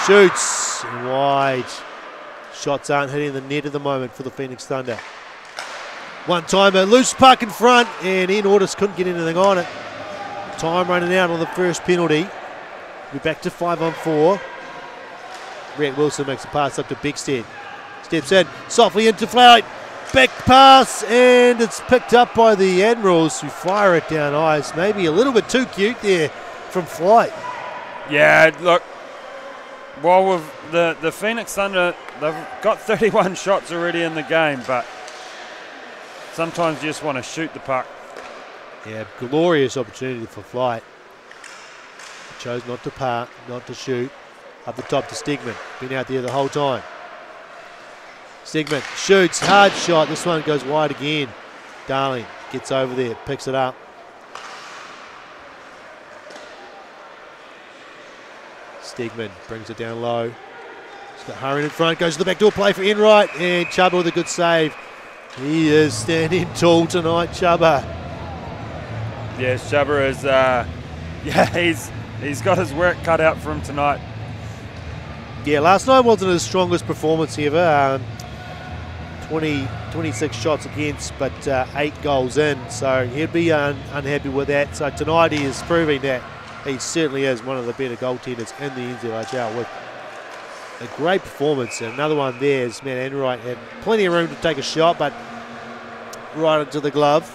shoots, and wide. Shots aren't hitting the net at the moment for the Phoenix Thunder. One timer, loose puck in front, and Ian Ortis couldn't get anything on it. Time running out on the first penalty. We're back to 5-on-4. Rhett Wilson makes a pass up to Big Stead. Steps in, softly into Flout. Back pass, and it's picked up by the Admirals, who fire it down ice. Maybe a little bit too cute there from Flight. Yeah, look. Well, with the Phoenix Thunder, they've got 31 shots already in the game, but sometimes you just want to shoot the puck. Yeah, glorious opportunity for Flight. Chose not to shoot. Up the top to Stegman. Been out there the whole time. Stegman shoots, hard shot. This one goes wide again. Darling gets over there, picks it up. Stegman brings it down low. He's got Hurren in front, goes to the backdoor play for Enright, and Chubba with a good save. He is standing tall tonight, Chubba. Yes, Chubba is, he's got his work cut out for him tonight. Yeah, last night wasn't his strongest performance ever. 26 shots against, but 8 goals in, so he'd be unhappy with that. So tonight he is proving that he certainly is one of the better goaltenders in the NZIHL with a great performance. And another one there is Matt Enright had plenty of room to take a shot, but right into the glove.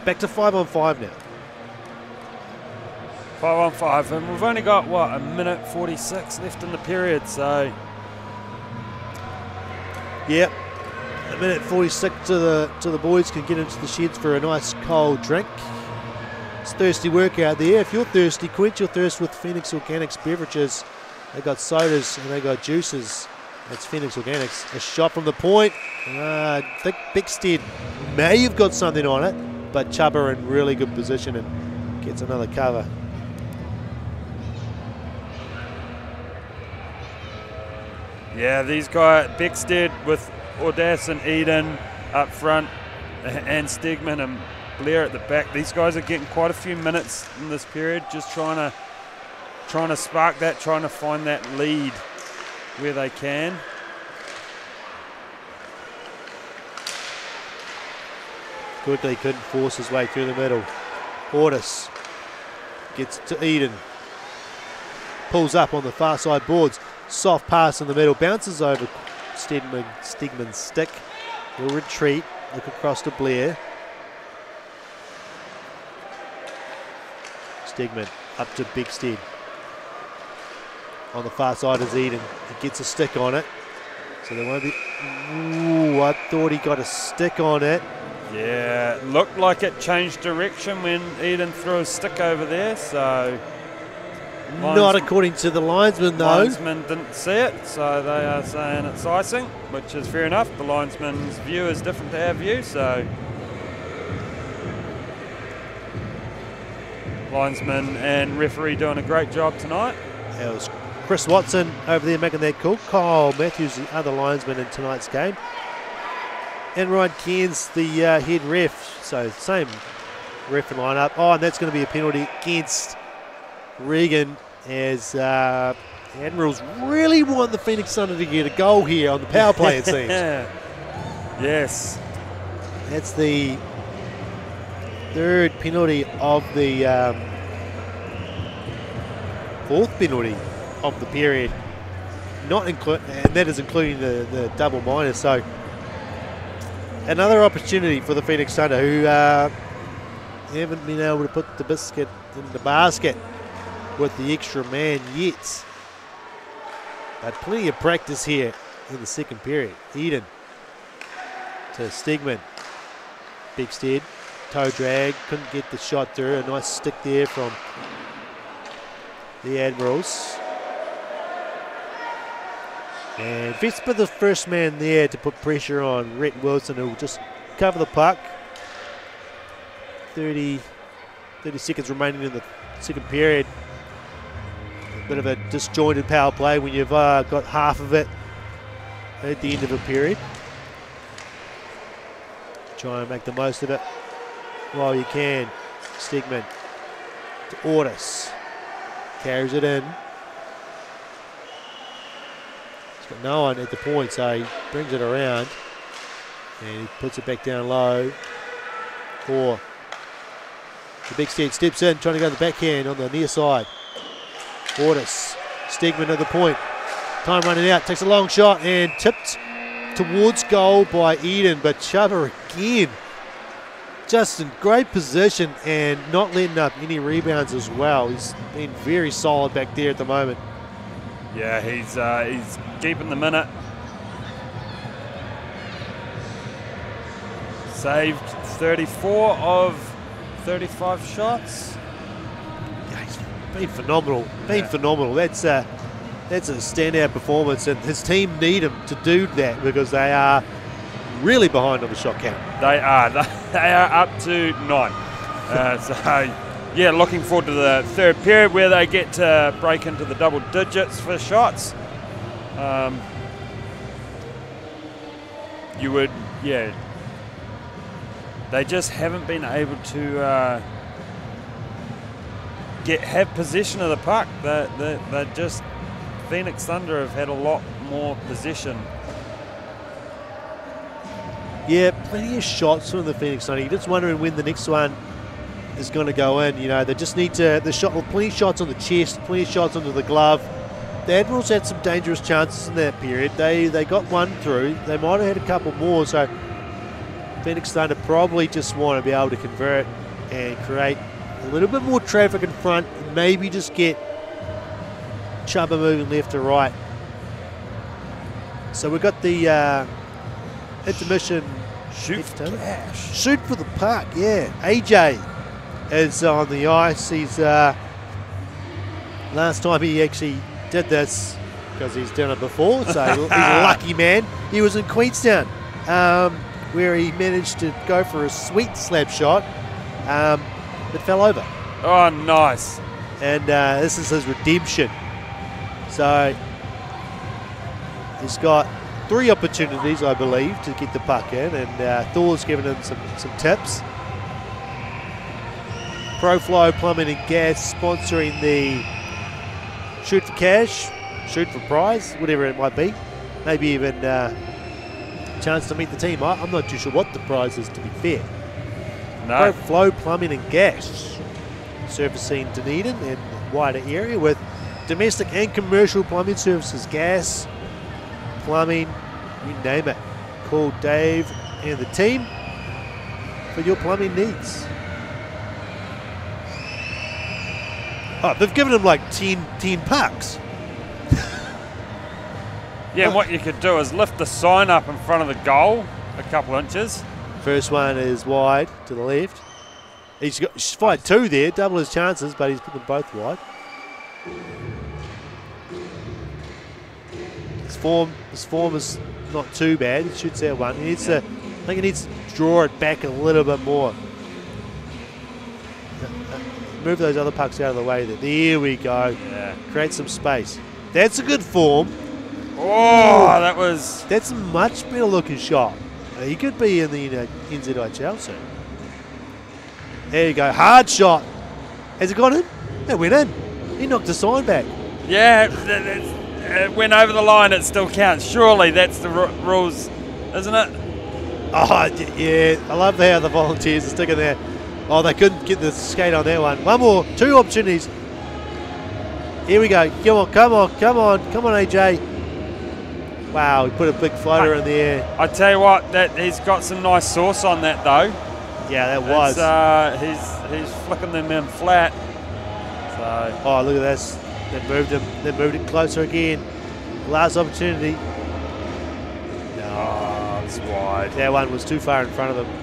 Back to 5-on-5 now. 5-on-5, and we've only got, what, 1 minute 46 left in the period, so... Yep, 1 minute 46 to the boys can get into the sheds for a nice cold drink. It's thirsty work out there. If you're thirsty, quench your thirst with Phoenix Organics beverages. They got sodas and they got juices. That's Phoenix Organics. A shot from the point. I think Big Stead may have got something on it, but Chubba in really good position and gets another cover. Yeah, these guys, Beckstead with Audace and Eden up front, and Stegman and Blair at the back. These guys are getting quite a few minutes in this period, just trying to spark that, trying to find that lead where they can. Quickly couldn't force his way through the middle. Ortis gets to Eden. Pulls up on the far side boards. Soft pass in the middle. Bounces over Stegman's stick. He'll retreat. Look across to Blair. Stegman up to Bigstead. On the far side is Eden. He gets a stick on it. So there won't be... Ooh, I thought he got a stick on it. Yeah, looked like it changed direction when Eden threw a stick over there, so... Not according to the linesman, though. Linesman didn't see it, so they are saying it's icing, which is fair enough. The linesman's view is different to our view, so... Linesman and referee doing a great job tonight. That was Chris Watson over there making that call. Kyle Matthews, the other linesman in tonight's game. And Ryan Cairns, the head ref. So same ref and line up. Oh, and that's going to be a penalty against Regan as the Admirals really want the Phoenix Thunder to get a goal here on the power play, it seems. Yes. That's the third penalty of the fourth penalty of the period. And that is including the double minus. So another opportunity for the Phoenix Thunder, who haven't been able to put the biscuit in the basket with the extra man yet. But plenty of practice here in the second period. Eden to Stegman. Bigstead, toe drag, couldn't get the shot through. A nice stick there from the Admirals. And Vesper, the first man there to put pressure on Rhett Wilson, who will just cover the puck. 30 seconds remaining in the second period. A bit of a disjointed power play when you've got half of it at the end of a period. Try and make the most of it while you can. Stegman to Ortis. Carries it in. He's got no one at the point, so he brings it around. And he puts it back down low. For the Bigstead steps in, trying to go to the backhand on the near side. Ortis. Stegman at the point. Time running out. Takes a long shot and tipped towards goal by Eden, but Chuba again just in great position and not letting up any rebounds as well. He's been very solid back there at the moment. Yeah, he's keeping the minute. Saved 34 of 35 shots. Yeah, he's been phenomenal. Phenomenal. That's a standout performance, and his team need him to do that because they are really behind on the shot count. They are. They are up to 9. So, yeah, looking forward to the third period where they get to break into the double digits for shots. You would, yeah. They just haven't been able to have possession of the puck. They're just, Phoenix Thunder have had a lot more possession. Yeah, plenty of shots from the Phoenix Thunder. You're just wondering when the next one is going to go in. You know, they just need to, plenty of shots on the chest, plenty of shots onto the glove. The Admirals had some dangerous chances in that period. They got one through. They might have had a couple more, so Phoenix Thunder probably just want to be able to convert and create a little bit more traffic in front, and maybe just get Chuba moving left to right. So we've got the intermission. Shoot for cash. Shoot for the puck, yeah. AJ is on the ice. He's last time he actually did this, because he's done it before, so he's a lucky man. He was in Queenstown, where he managed to go for a sweet slap shot that fell over. Oh, nice. And this is his redemption. So he's got 3 opportunities, I believe, to get the puck in, and Thor's given him some tips. ProFlow Plumbing and Gas sponsoring the Shoot for Cash, Shoot for Prize, whatever it might be. Maybe even a chance to meet the team. I'm not too sure what the prize is, to be fair. No. ProFlow Plumbing and Gas, servicing Dunedin and wider area with domestic and commercial plumbing services, gas, plumbing, you name it. Call Dave and the team for your plumbing needs. Oh, they've given him like 10 pucks. Yeah, and what you could do is lift the sign up in front of the goal a couple inches. First one is wide to the left. He's fired 2 there, double his chances, but he's put them both wide. His form is not too bad. He shoots that one. He needs to, I think he needs to draw it back a little bit more. Move those other pucks out of the way there. There we go. Yeah. Create some space. That's a good form. Oh, That's a much better looking shot. He could be in the NZIHL soon. There you go. Hard shot. Has it gone in? It went in. He knocked the sign back. Yeah, it went over the line. It still counts. Surely that's the rules, isn't it? Oh, yeah. I love how the Volunteers are sticking there. Oh, they couldn't get the skate on that one. One more. 2 opportunities. Here we go. Come on, AJ. Wow, he put a big floater in the air. I tell you what, that he's got some nice sauce on that though. Yeah, that was. He's flicking them in flat. So. Oh, look at this. They moved him. They moved it closer again. Last opportunity. No, oh, it's wide. That one was too far in front of him.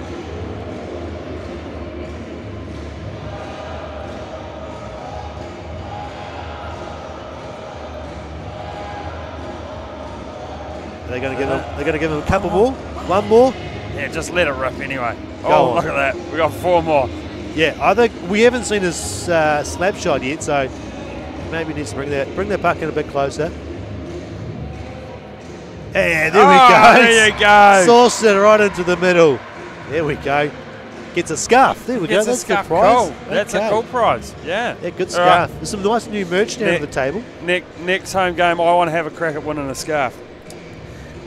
They're going to give him a couple more. One more. Yeah, just let it rip anyway. Go Oh, on. look at that. We got 4 more. Yeah, I think we haven't seen his slap shot yet, so maybe he needs to bring that puck in a bit closer. Yeah, there we go. There you go. Sauce it right into the middle. There we go. Gets a scarf. There we go. That's That's a scarf. the prize. Cool. That's Okay. a cool prize. Yeah. Yeah, good All scarf. right. There's some nice new merch down at the table. Next home game, I want to have a crack at winning a scarf.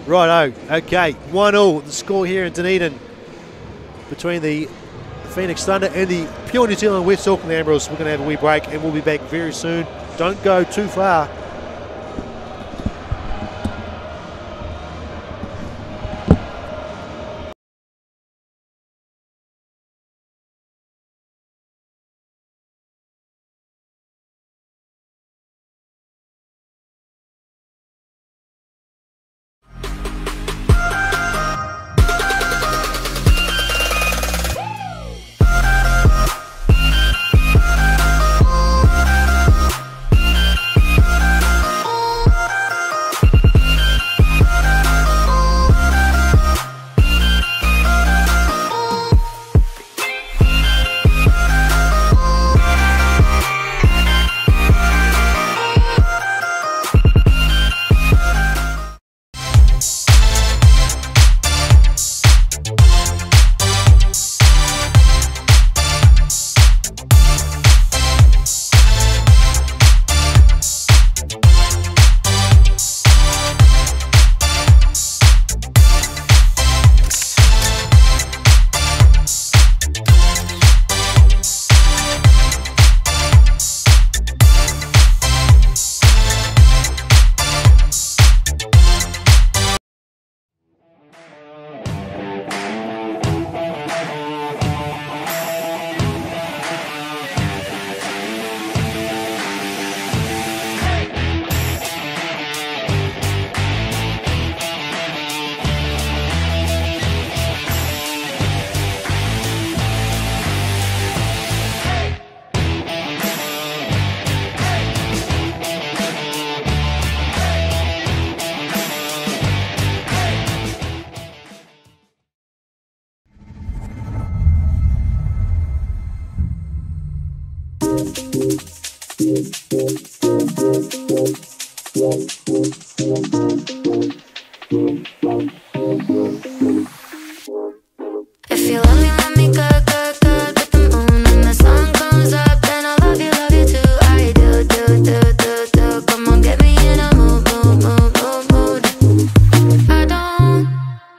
Righto. Okay, 1-1. The score here in Dunedin between the Phoenix Thunder and the Pure New Zealand West Auckland Admirals. We're going to have a wee break and we'll be back very soon. Don't go too far. If you let me go, go, go with the moon and the sun comes up, then I love you too. I do, do, do, do, do. Come on, get me in a mood, mood, mood, mood, mood. I don't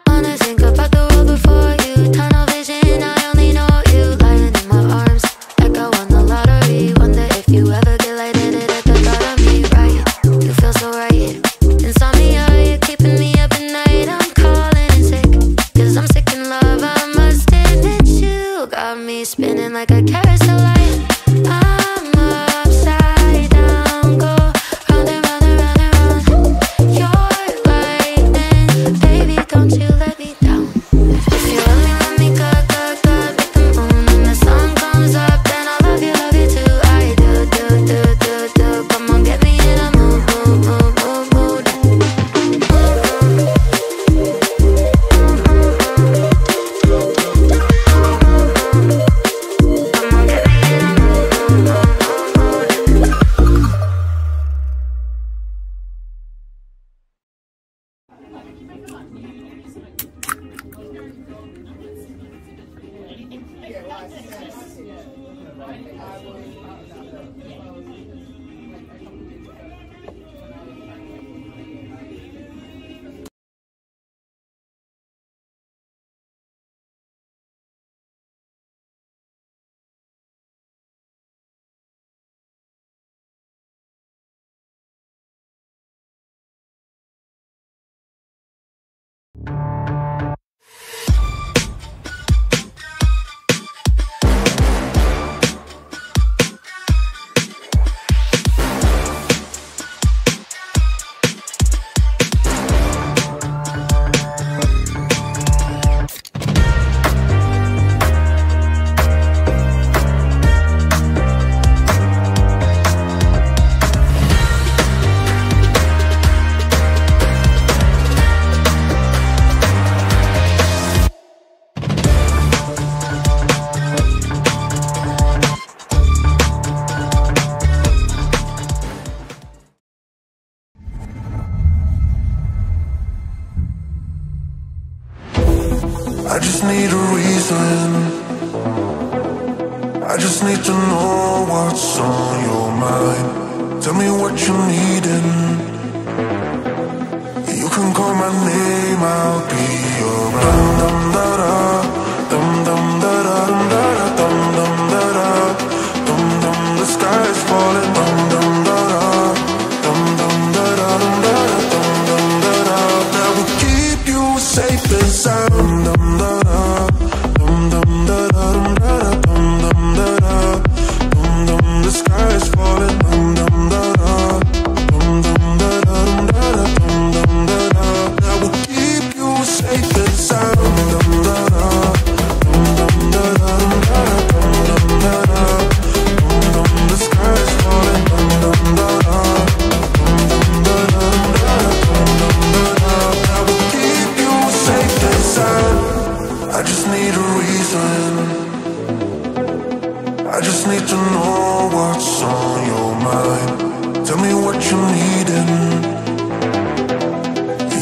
wanna think about the world before you. Tunnel vision, I only know you lying in my arms like I won the lottery. Wonder if you ever get lightheaded at the thought of me, right? You feel so right. Insomnia, you're keeping just need a reason. I just need to know what's on your mind. Tell me what you're needing. You can call my name, I'll be around. Dum da da, dum dum da da, dum da da, dum dum da da, dum dum. The sky is falling. Dum dum da da, dum dum da da, dum da da, dum dum da da. That will keep you safe and sound. Dum da da, dum dum da da, dum da da, dum dum da da, dum dum. The sky is falling. Dum dum da da, dum dum da da, dum da da, dum dum da da. That will keep you safe and sound. Dum da da, dum dum da da, dum da da, dum dum da da, dum dum. The sky is falling. Dum dum da da, dum dum da da, dum da da, dum dum da da. That will keep you safe and sound. I just need a reason. I just need to know what's on your mind. Tell me what you're needing.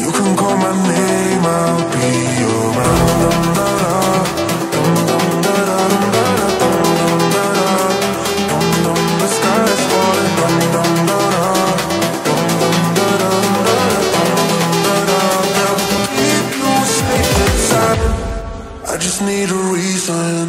You can call my name, I'll be around. Dum da da, dum dum da da, dum da da, dum dum da da, dum dum. The sky is falling. Dum dum da da, dum dum da da, dum da da, dum dum da da. That will keep you safe and sound. I just need a reason.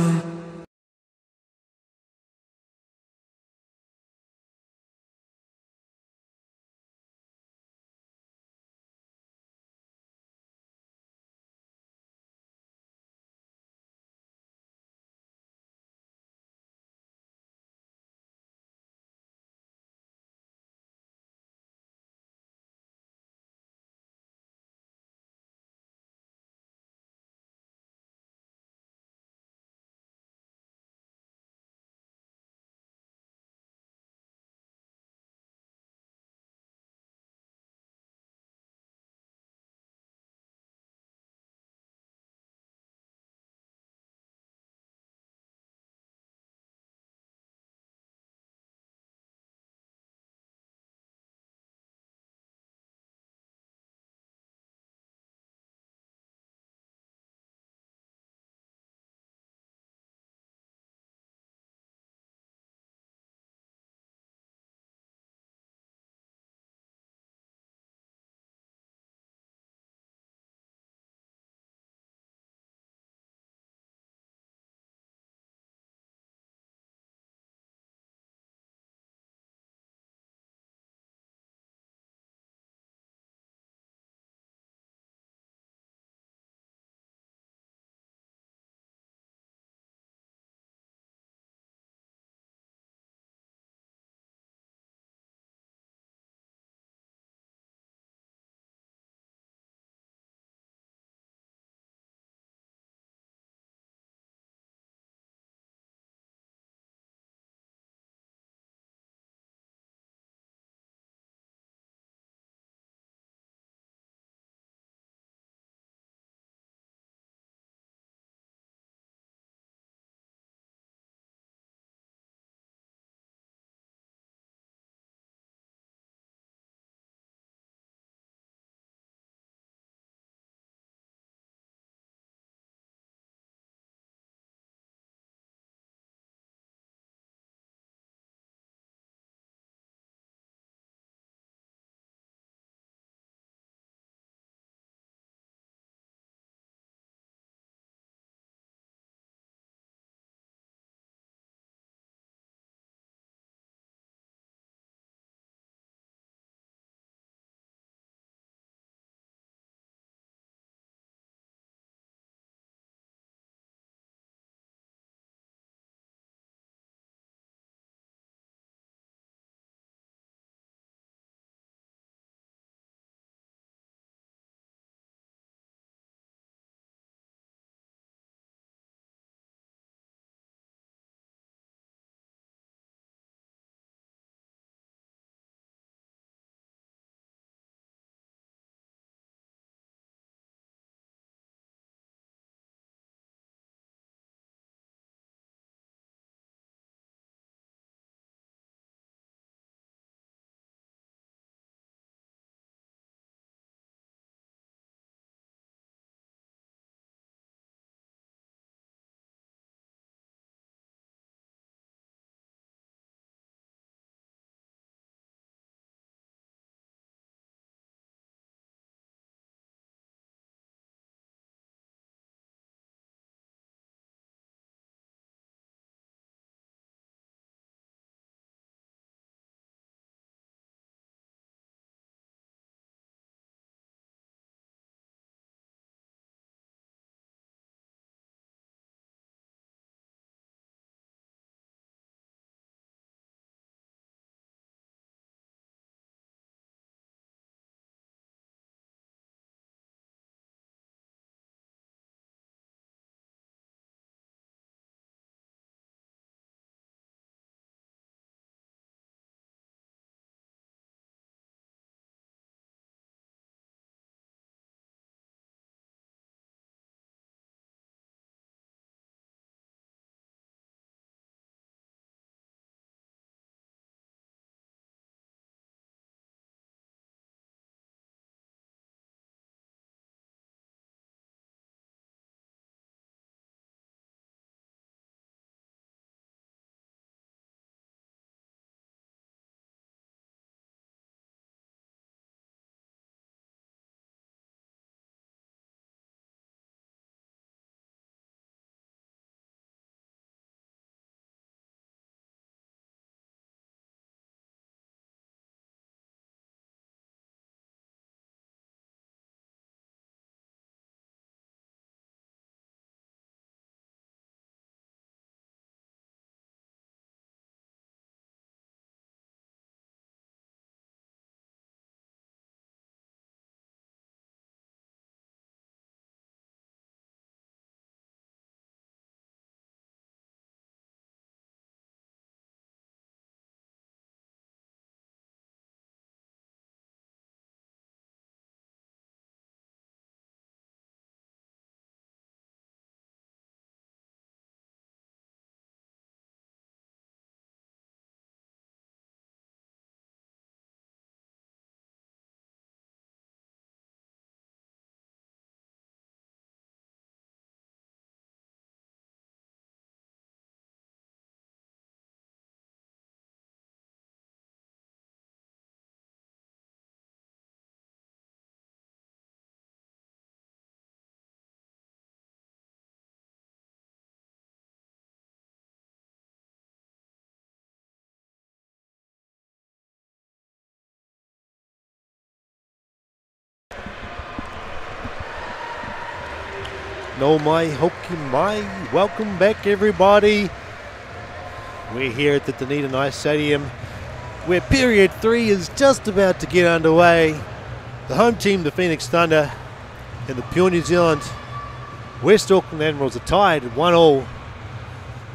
No mai hoki mai. Welcome back, everybody. We're here at the Dunedin Ice Stadium, where period 3 is just about to get underway. The home team, the Phoenix Thunder, and the pure New Zealand West Auckland Admirals are tied at 1-1.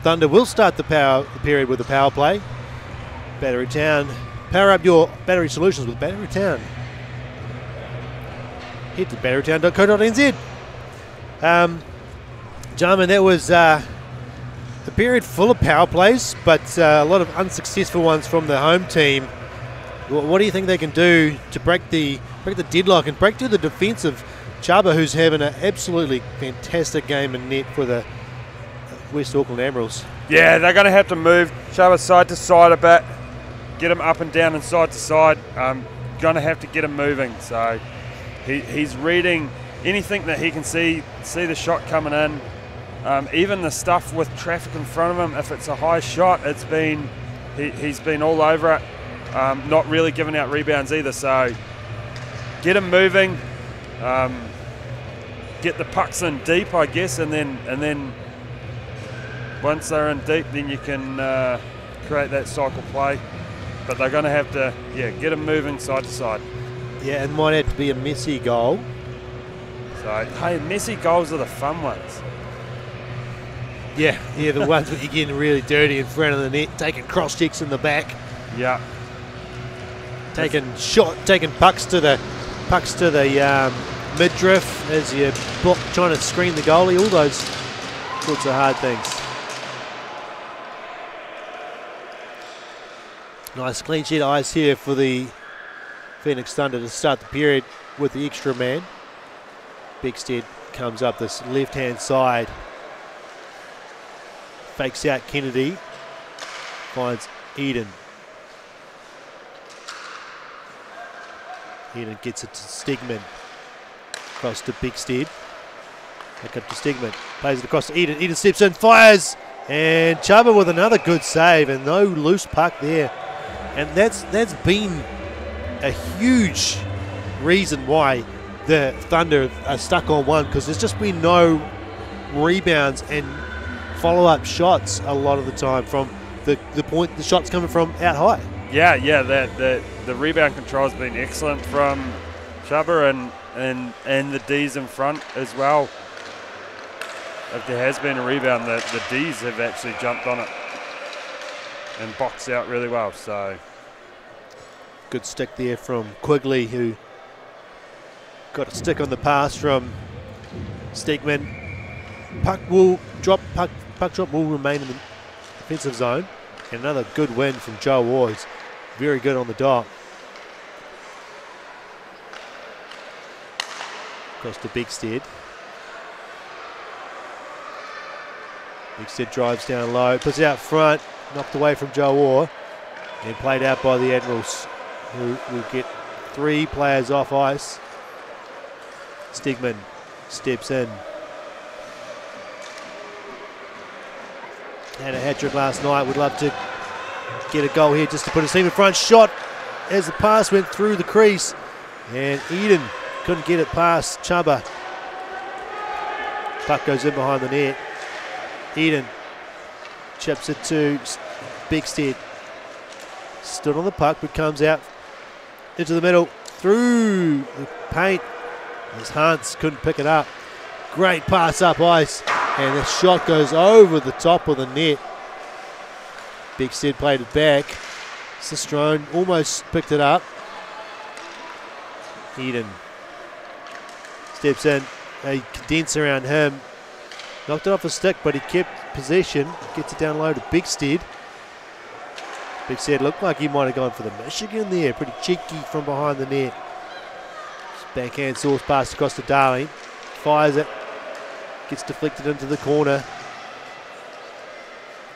Thunder will start the period with a power play. Battery Town, power up your battery solutions with Battery Town. Head to batterytown.co.nz. Gentlemen, that was a period full of power plays, but a lot of unsuccessful ones from the home team. What do you think they can do to break the deadlock and break through the defence of Chaba, who's having an absolutely fantastic game in net for the West Auckland Admirals? Yeah, they're going to have to move Chaba side to side a bit, get him up and down and side to side. Going to have to get him moving. So he's reading anything that he can see the shot coming in. Even the stuff with traffic in front of him, if it's a high shot, he's been all over it. Not really giving out rebounds either. So get him moving, get the pucks in deep, I guess, and then once they're in deep, then you can create that cycle play. But they're going to have to, get them moving side to side. Yeah, it might have to be a messy goal. So, hey, messy goals are the fun ones. Yeah, the ones where you're getting really dirty in front of the net, taking cross checks in the back. Yeah. Taking pucks to the midriff as you're trying to screen the goalie. All those sorts of hard things. Nice clean sheet of ice here for the Phoenix Thunder to start the period with the extra man. Bigstead comes up this left-hand side. Fakes out Kennedy. Finds Eden. Eden gets it to Stegman. Across to Bigstead. Back up to Stegman. Plays it across to Eden. Eden steps in, fires! And Chaba with another good save and no loose puck there. And that's been a huge reason why the Thunder are stuck on one, because there's just been no rebounds and follow-up shots a lot of the time from the point the shots coming from out high. Yeah, the rebound control has been excellent from Chaba and the D's in front as well. If there has been a rebound, the D's have actually jumped on it and boxed out really well. So good stick there from Quigley, who got a stick on the pass from Stegman. Puck drop will remain in the defensive zone. And another good win from Joe Ward. Very good on the dot. Across to Bigstead. Bigstead drives down low, puts it out front, knocked away from Joe Orr, and played out by the Admirals, who will get 3 players off ice. Stegman steps in. Had a hat-trick last night. Would love to get a goal here just to put his team in front. Shot as the pass went through the crease, and Eden couldn't get it past Chaba. Puck goes in behind the net. Eden chips it to Bigstead. Stood on the puck, but comes out into the middle, through the paint, as Hans couldn't pick it up. Great pass up ice, and the shot goes over the top of the net. Bigstead played it back. Cistrone almost picked it up. Eden steps in, a condense around him. Knocked it off a stick, but he kept possession. Gets it down low to Bigstead. Bigstead looked like he might have gone for the Michigan there. Pretty cheeky from behind the net. Backhand source pass across to Darling. Fires it. Gets deflected into the corner.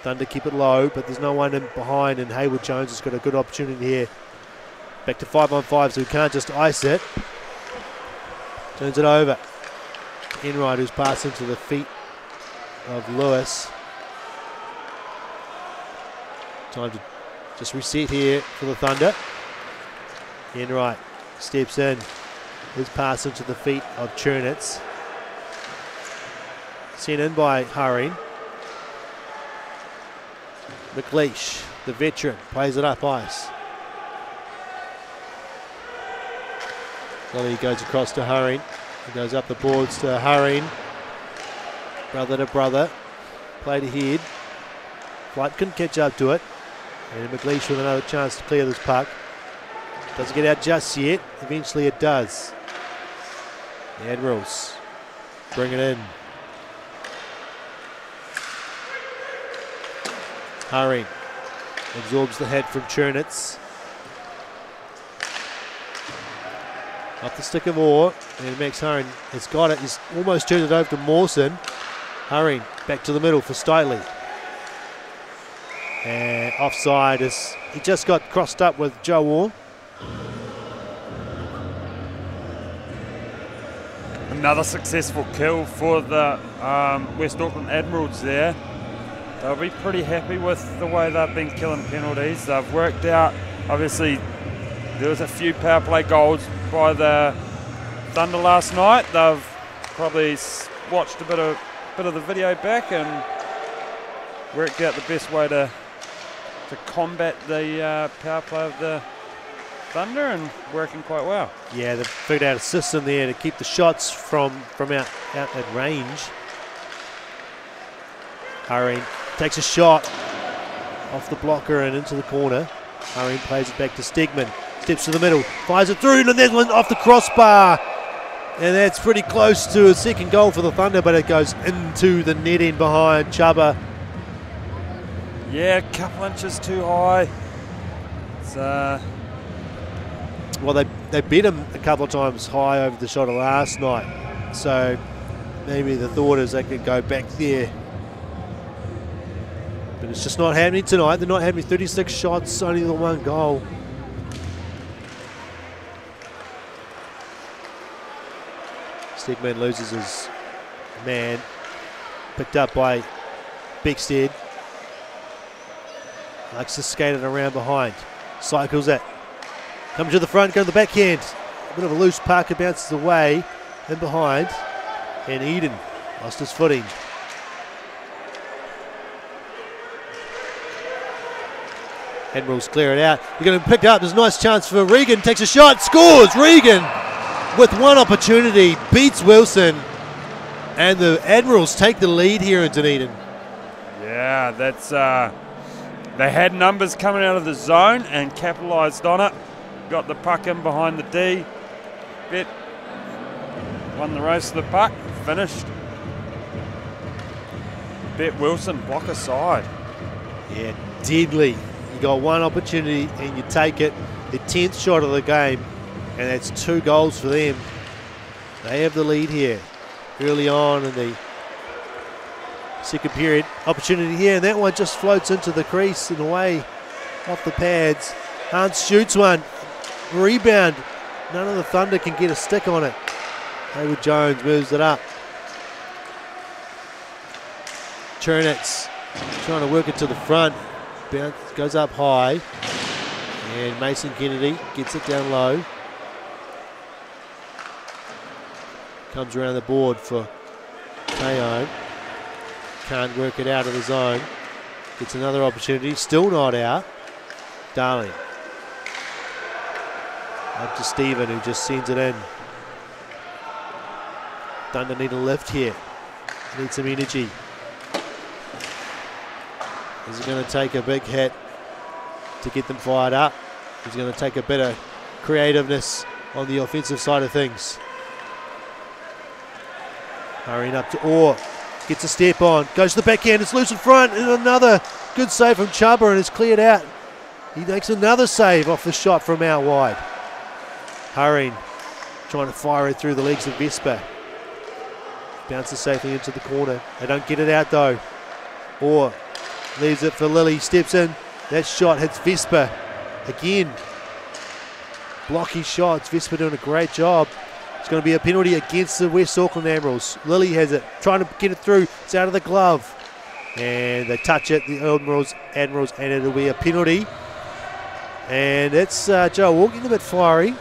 Thunder keep it low, but there's no one in behind, and Hayward Jones has got a good opportunity here. Back to 5-on-5, so he can't just ice it. Turns it over. Enright, who's passed into the feet of Lewis. Time to just reset here for the Thunder. Enright steps in. His pass into the feet of Chernitz. Sent in by Haring. McLeish, the veteran, plays it up ice. Lily goes across to Haring. He goes up the boards to Haring. Brother to brother. Played ahead. Flight couldn't catch up to it. And McLeish with another chance to clear this puck. Doesn't get out just yet. Eventually it does. The Admirals bring it in. Haring absorbs the hit from Chernitz. Up the stick of Orr, and Max Haring has got it. He's almost turned it over to Mawson. Haring back to the middle for Steitley. And offside is he just got crossed up with Joe Orr. Another successful kill for the West Auckland Admirals there. They'll be pretty happy with the way they've been killing penalties. They've worked out, obviously, there was a few power play goals by the Thunder last night. They've probably watched a bit of the video back and worked out the best way to combat the power play of the Thunder, and working quite well. Yeah, they've figured out a system there to keep the shots from out at range. Haring takes a shot off the blocker and into the corner. Haring plays it back to Stegman. Steps to the middle, fires it through, and that one off the crossbar. And that's pretty close to a second goal for the Thunder, but it goes into the net end behind Chubba. Yeah, a couple inches too high. It's, well, they beat him a couple of times high over the shot of last night. So maybe the thought is they could go back there. But it's just not happening tonight. They're not having 36 shots, only the one goal. Stegman loses his man. Picked up by Beckstead. Likes to skate it around behind. Cycles it. Comes to the front, go to the backhand. A bit of a loose puck, it bounces away and behind. And Eden lost his footing. Admirals clear it out. You're going to pick up. There's a nice chance for Regan. Takes a shot, scores. Regan with one opportunity beats Wilson, and the Admirals take the lead here in Dunedin. Yeah, that's they had numbers coming out of the zone and capitalised on it. Got the puck in behind the D. Bet won the race of the puck. Finished. Bet Wilson block aside. Yeah, deadly. You got one opportunity and you take it. The 10th shot of the game, and that's 2 goals for them. They have the lead here early on in the second period. Opportunity here, and that one just floats into the crease and away off the pads. Hans shoots one. Rebound. None of the Thunder can get a stick on it. Hayward Jones moves it up. Chernitz trying to work it to the front. Bounce goes up high. And Mason Kennedy gets it down low. Comes around the board for Te'o. Can't work it out of the zone. Gets another opportunity. Still not out. Darling. Up to Stephen, who just sends it in. Thunder need a lift here. Need some energy. Is it going to take a big hit to get them fired up? Is it going to take a bit of creativeness on the offensive side of things? Hurrying up to Orr. Gets a step on. Goes to the backhand. It's loose in front. And another good save from Chubba, and it's cleared out. He makes another save off the shot from out wide. Haring trying to fire it through the legs of Vesper. Bounces safely into the corner. They don't get it out though. Orr leaves it for Lilly. Steps in. That shot hits Vesper again. Blocky shots. Vesper doing a great job. It's going to be a penalty against the West Auckland Admirals. Lilly has it. Trying to get it through. It's out of the glove. And they touch it, the Admirals, and it'll be a penalty. And it's Joe Walk getting a bit fiery.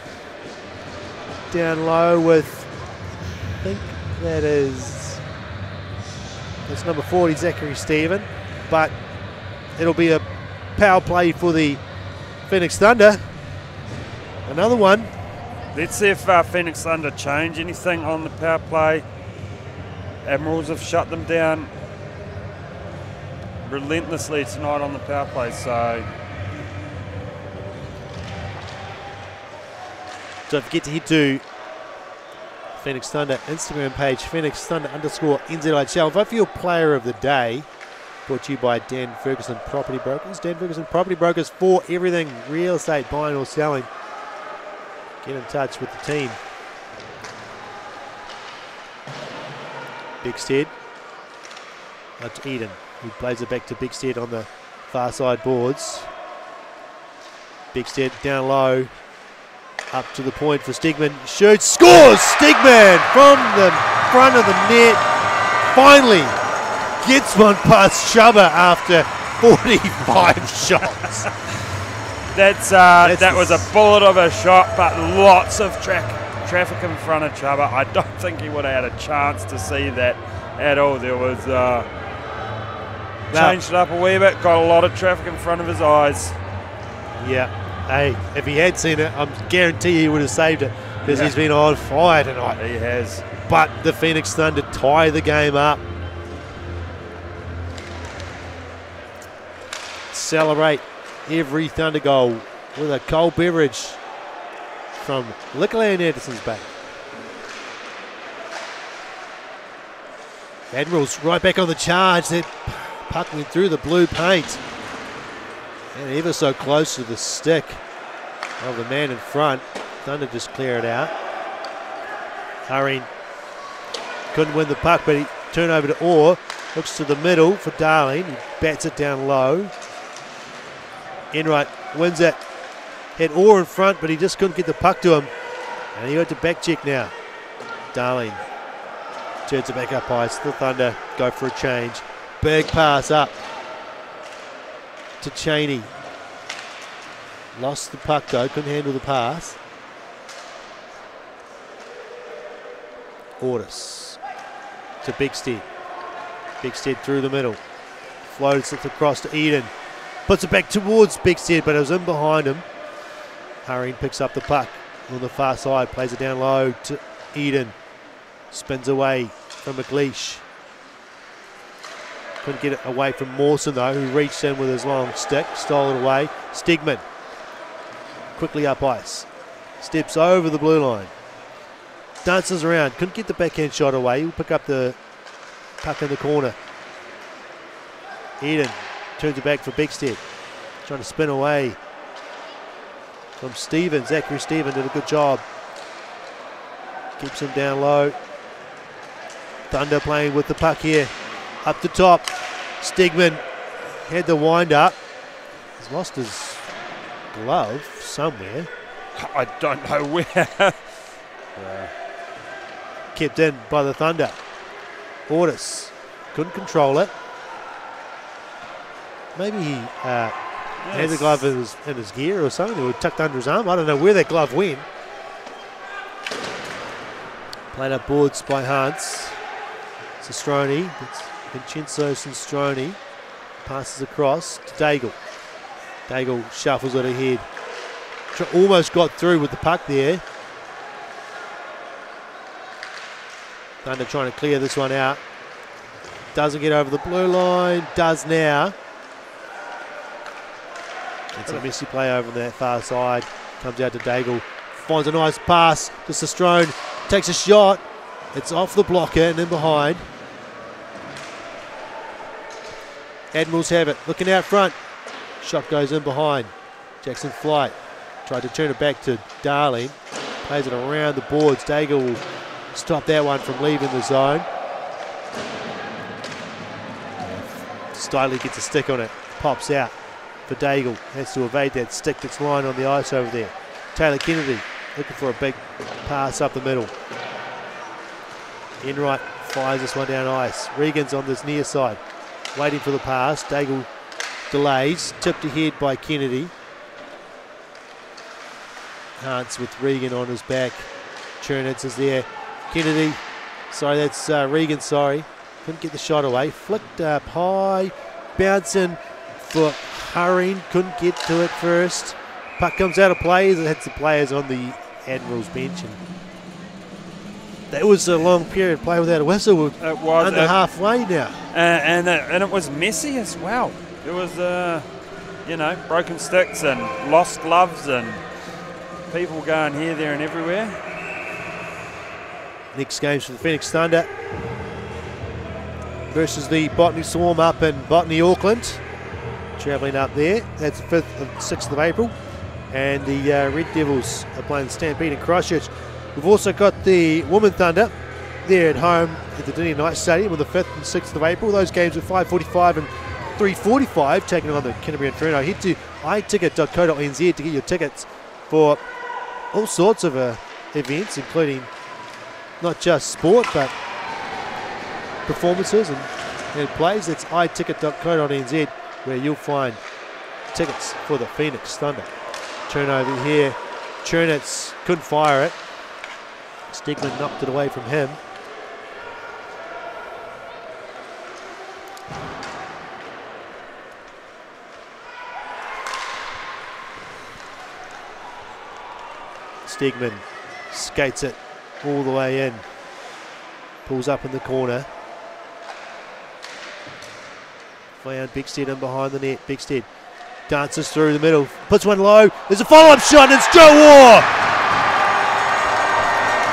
Down low with, I think that is That's number 40, Zachary Stephen. But it'll be a power play for the Phoenix Thunder. Another one. Let's see if Phoenix Thunder change anything on the power play. Admirals have shut them down relentlessly tonight on the power play, so don't forget to head to Phoenix Thunder Instagram page, Phoenix Thunder _NZIHL. Vote for your player of the day. Brought to you by Dan Ferguson Property Brokers. Dan Ferguson Property Brokers for everything real estate, buying or selling. Get in touch with the team. Bigstead. Out to Eden, who plays it back to Bigstead on the far side boards. Bigstead down low. Up to the point for Stigman. Shoots, scores! Stigman from the front of the net. Finally gets one past Chubba after 45 shots. That was a bullet of a shot, but lots of traffic in front of Chubba. I don't think he would have had a chance to see that at all. There was changed it up a wee bit, got a lot of traffic in front of his eyes. Yeah. Hey, if he had seen it, I guarantee he would have saved it because he's been on fire tonight. He has. But the Phoenix Thunder tie the game up. Celebrate every Thunder goal with a cold beverage from Liquorland Anderson's Bay. Admirals right back on the charge. That puck went through the blue paint. And ever so close to the stick of the man in front. Thunder just clear it out. Hurrying. Couldn't win the puck, but he turned over to Orr. Looks to the middle for Darling. He bats it down low. Enright wins it. Had Orr in front, but he just couldn't get the puck to him. And he went to back check now. Darling turns it back up ice. The Thunder go for a change. Big pass up to Cheney. Lost the puck though, couldn't handle the pass. Ortis to Bigstead. Bigstead through the middle. Floats it across to Eden. Puts it back towards Bigstead, but it was in behind him. Hurrying picks up the puck on the far side, plays it down low to Eden. Spins away from McLeish. Couldn't get it away from Mawson though, who reached in with his long stick, stole it away. Stigman quickly up ice, steps over the blue line, dances around, couldn't get the backhand shot away. He'll pick up the puck in the corner. Eden turns it back for Bigstead, trying to spin away from Stephen. Zachary Stephen did a good job, keeps him down low. Thunder playing with the puck here. Up the top, Stigman had the wind up. He's lost his glove somewhere. I don't know where. Kept in by the Thunder. Ortis couldn't control it. Maybe he had the glove in his gear or something, or tucked under his arm. I don't know where that glove went. Played up boards by Hans. Cistroni. It's Vincenzo Cistroni. Passes across to Daigle. Daigle shuffles it ahead. Almost got through with the puck there. Thunder trying to clear this one out. Doesn't get over the blue line. Does now. It's a messy play over on that far side. Comes out to Daigle. Finds a nice pass to Cistrone. Takes a shot. It's off the blocker and in behind. Admirals have it. Looking out front. Shot goes in behind. Jackson Flight tried to turn it back to Darling. Plays it around the boards. Daigle will stop that one from leaving the zone. Stiley gets a stick on it. Pops out for Daigle. Has to evade that stick that's lying on the ice over there. Taylor Kennedy looking for a big pass up the middle. Enright fires this one down ice. Regan's on this near side. Waiting for the pass. Daigle delays. Tipped ahead by Kennedy. Hans with Regan on his back. Chernitz is there. Kennedy. Sorry, that's Regan, sorry. Couldn't get the shot away. Flicked up high. Bouncing for Hurrying. Couldn't get to it first. Puck comes out of play. It had some players on the Admirals bench. And that was a long period of play without a whistle. We're under halfway now. And it was messy as well. There was, broken sticks and lost gloves and people going here, there and everywhere. Next game's for the Phoenix Thunder versus the Botany Swarm up in Botany, Auckland. Travelling up there. That's the 5th and 6th of April. And the Red Devils are playing Stampede in Christchurch. We've also got the Women Thunder there at home at the Dunedin Knights Stadium on the 5th and 6th of April. Those games are 5:45 and 3:45, taking on the Canterbury Inferno. Head to iticket.co.nz to get your tickets for all sorts of events, including not just sport, but performances and plays. That's iticket.co.nz, where you'll find tickets for the Phoenix Thunder. Turnover here. Chernitz couldn't fire it. Stegman knocked it away from him. Stegman skates it all the way in. Pulls up in the corner. Found Bigstead in behind the net. Bigstead dances through the middle. Puts one low. There's a follow-up shot and it's Joe Waugh!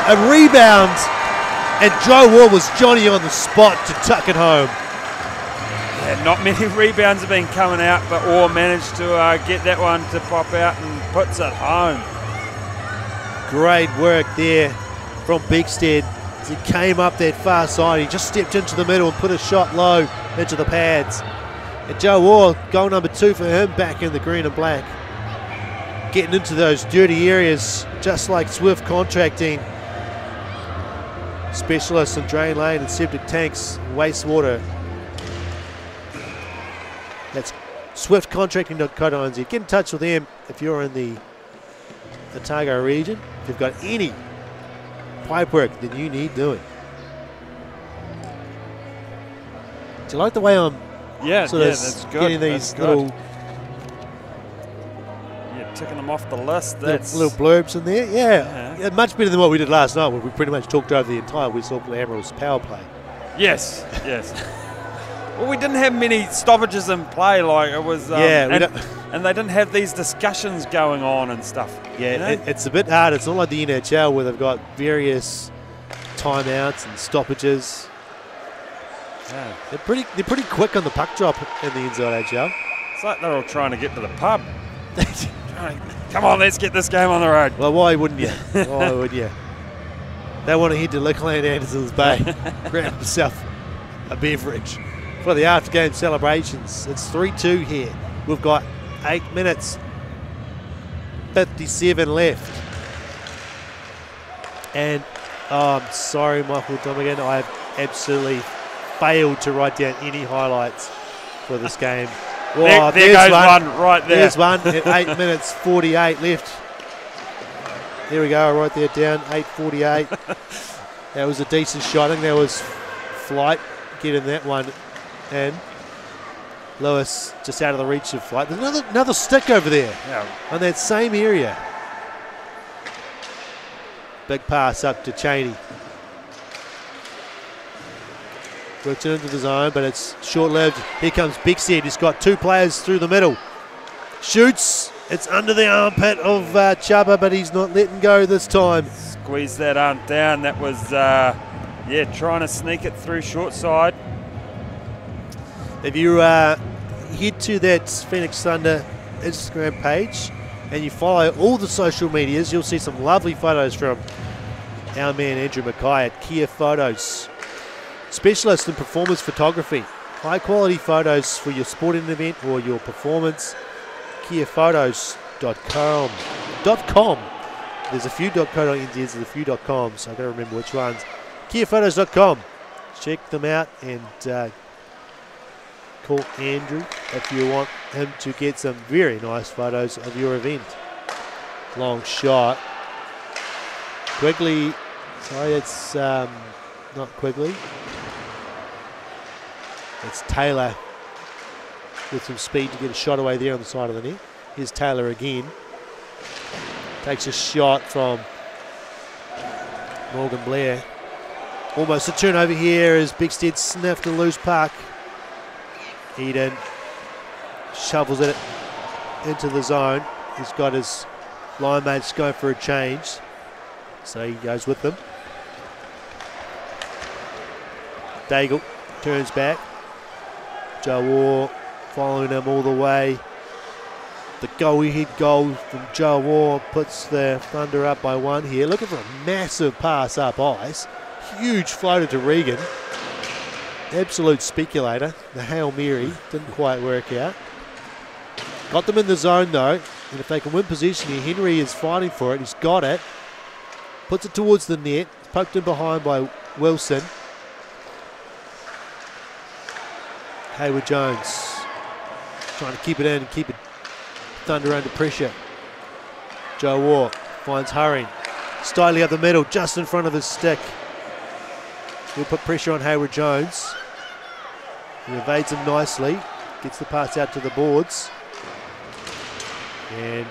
A rebound, and Joe Waugh was Johnny on the spot to tuck it home. Yeah, not many rebounds have been coming out, but Waugh managed to get that one to pop out and puts it home. Great work there from Bigstead as he came up that far side. He just stepped into the middle and put a shot low into the pads. And Joe Waugh, goal number 2 for him, back in the green and black. Getting into those dirty areas, just like Swift Contracting. Specialists in drain lane and septic tanks, wastewater. That's swiftcontracting.co.nz. Get in touch with them if you're in the Otago region. If you've got any pipe work that you need doing. Do you like the way I'm that's good. Getting these little ticking them off the list. That's little blurbs in there. Yeah, much better than what we did last night, where we pretty much talked over the entire West Auckland Admirals power play. Yes. Well, we didn't have many stoppages in play. Like it was, and they didn't have these discussions going on and stuff. Yeah, it's a bit hard. It's not like the NHL where they've got various timeouts and stoppages. Yeah. They're pretty quick on the puck drop in the NZIHL. It's like they're all trying to get to the pub. Come on, let's get this game on the road. Well, why wouldn't you? Why would you? They want to head to Lickland Anderson's Bay, grab himself a beverage for the after-game celebrations. It's 3-2 here. We've got 8 minutes, 57 left. And I'm sorry, Michael Domigan, I have absolutely failed to write down any highlights for this game. There goes one right there. There's one at 8 minutes 48 left. There we go, I wrote that down, 8:48. That was a decent shot. I think that was Flight getting that one in. Lewis just out of the reach of Flight. There's another stick over there on that same area. Big pass up to Cheney. Works it into the zone, but it's short-lived. Here comes Bigstead. He's got 2 players through the middle. Shoots. It's under the armpit of Chubba, but he's not letting go this time. Squeeze that arm down. That was, trying to sneak it through short side. If you head to that Phoenix Thunder Instagram page and you follow all the social medias, you'll see some lovely photos from our man Andrew Mackay at Kia Photos. Specialist in performance photography. High quality photos for your sporting event or your performance. KiaPhotos.com. There's a few .co.nz, there's a few .coms, so I've got to remember which ones. KiaPhotos.com. Check them out and call Andrew if you want him to get some very nice photos of your event. Long shot. Quigley, sorry, it's not Quigley. It's Taylor with some speed to get a shot away there on the side of the net. Here's Taylor again. Takes a shot from Morgan Blair. Almost a turnover here as Bigstead sniffed a loose puck. Eden shovels it into the zone. He's got his line mates going for a change, so he goes with them. Daigle turns back. Joe Waugh following him all the way. The go-ahead goal from Joe Waugh puts the Thunder up by 1 here. Looking for a massive pass up ice. Huge floater to Regan. Absolute speculator. The Hail Mary didn't quite work out. Got them in the zone though, and if they can win possession here, Henry is fighting for it. He's got it. Puts it towards the net. Poked in behind by Wilson. Hayward Jones trying to keep it in and keep it Thunder under pressure. Joe Waugh finds Hurring. Stiley up the middle, just in front of his stick. He'll put pressure on Hayward Jones. He evades him nicely. Gets the pass out to the boards. And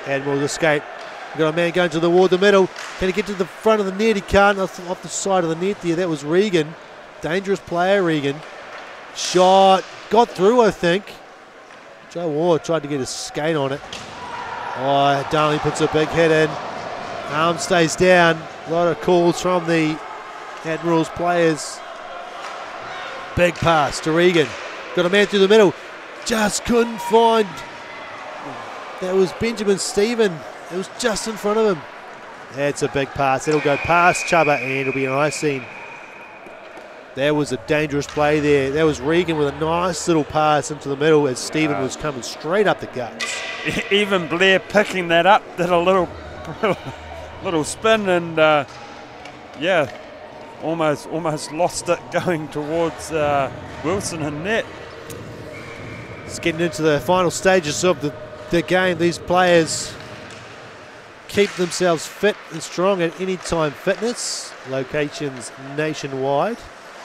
Admirals escape. We've got a man going to the middle. Can he get to the front of the net? He can't. Off the side of the net there. That was Regan. Dangerous player, Regan. Shot. Got through, I think. Joe Waugh tried to get a skate on it. Oh, Darling puts a big hit in. Arm stays down. A lot of calls from the Admirals players. Big pass to Regan. Got a man through the middle. Just couldn't find. That was Benjamin Stephen. It was just in front of him. That's a big pass. It'll go past Chubba and it'll be an icing. That was a dangerous play there. That was Regan with a nice little pass into the middle as Stephen was coming straight up the guts. Even Blair picking that up, did a little spin and yeah, almost lost it going towards Wilson and net. It's getting into the final stages of the game. These players keep themselves fit and strong at any time fitness. Locations nationwide.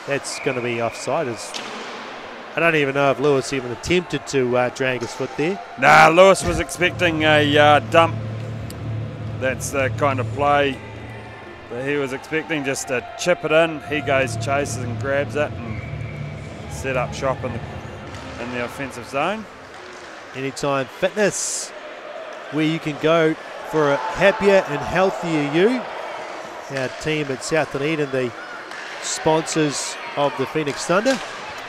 That's going to be offside. I don't even know if Lewis even attempted to drag his foot there. Nah, Lewis was expecting a dump. That's the kind of play that he was expecting, just to chip it in. He goes, chases and grabs it and set up shop in the offensive zone. Anytime fitness, where you can go for a happier and healthier you. Our team at South Dunedin, the sponsors of the Phoenix Thunder,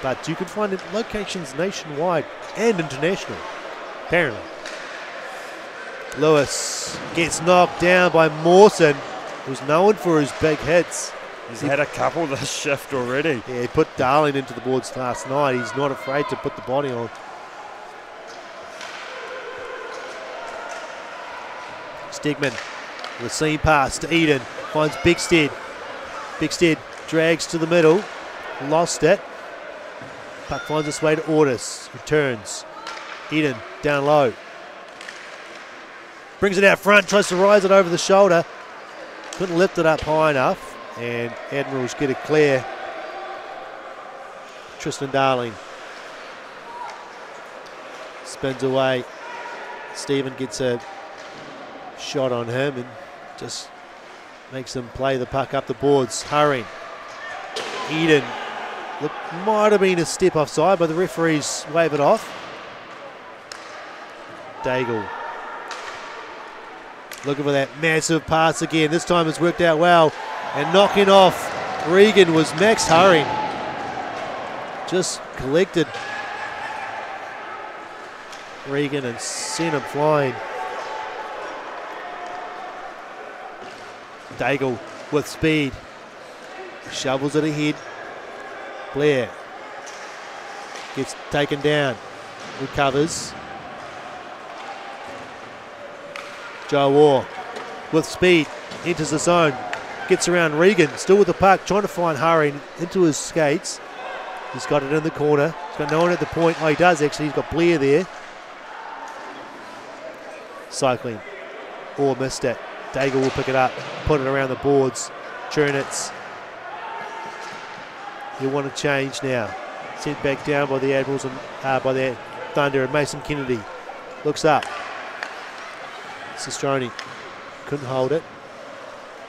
but you can find it locations nationwide and international, apparently. Lewis gets knocked down by Mawson, who's known for his big hits. He's had a couple this shift already. Yeah, he put Darling into the boards last night. He's not afraid to put the body on. Stegman, the seam pass to Eden, finds Bigstead. Bigstead drags to the middle, lost it. Puck finds its way to Ortis, returns. Eden down low. Brings it out front, tries to rise it over the shoulder. Couldn't lift it up high enough, and Admirals get it clear. Tristan Darling spins away. Stephen gets a shot on him and just makes them play the puck up the boards. Hurrying. Eden. Look, might have been a step offside, but the referees wave it off. Daigle. Looking for that massive pass again. This time it's worked out well. And knocking off Regan was Max Hurrying. Just collected Regan and sent him flying. Daigle with speed. Shovels it ahead. Blair gets taken down. Recovers. Joe Waugh with speed. Enters the zone. Gets around Regan. Still with the puck. Trying to find Hurry into his skates. He's got it in the corner. He's got no one at the point. Oh, he does actually. He's got Blair there. Cycling. Or missed it. Daigle will pick it up. Put it around the boards. Chernitz. He'll want to change now. Sent back down by the Admirals and by the Thunder, and Mason Kennedy looks up. Sistroni couldn't hold it.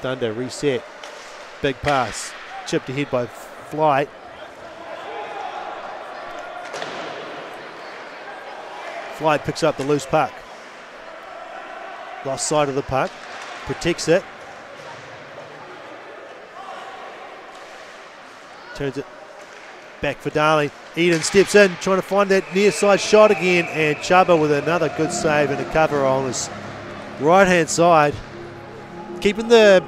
Thunder reset. Big pass. Chipped ahead by Flight. Flight picks up the loose puck. Lost sight of the puck. Protects it. Turns it back for Darling. Eden steps in, trying to find that near side shot again, and Chuba with another good save and a cover on his right hand side. Keeping the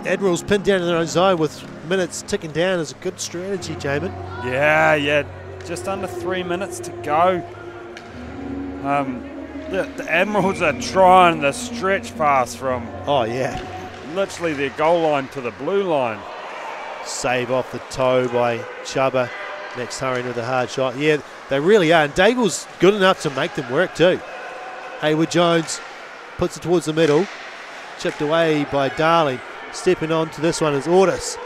Admirals pinned down in their own zone with minutes ticking down is a good strategy, Jamin. Yeah. Just under 3 minutes to go. The Admirals are trying the stretch pass from literally their goal line to the blue line. Save off the toe by Chuba. Next hurrying with a hard shot. Yeah, they really are. And Daigle's good enough to make them work too. Hayward Jones puts it towards the middle. Chipped away by Darling. Stepping on to this one is Ortis.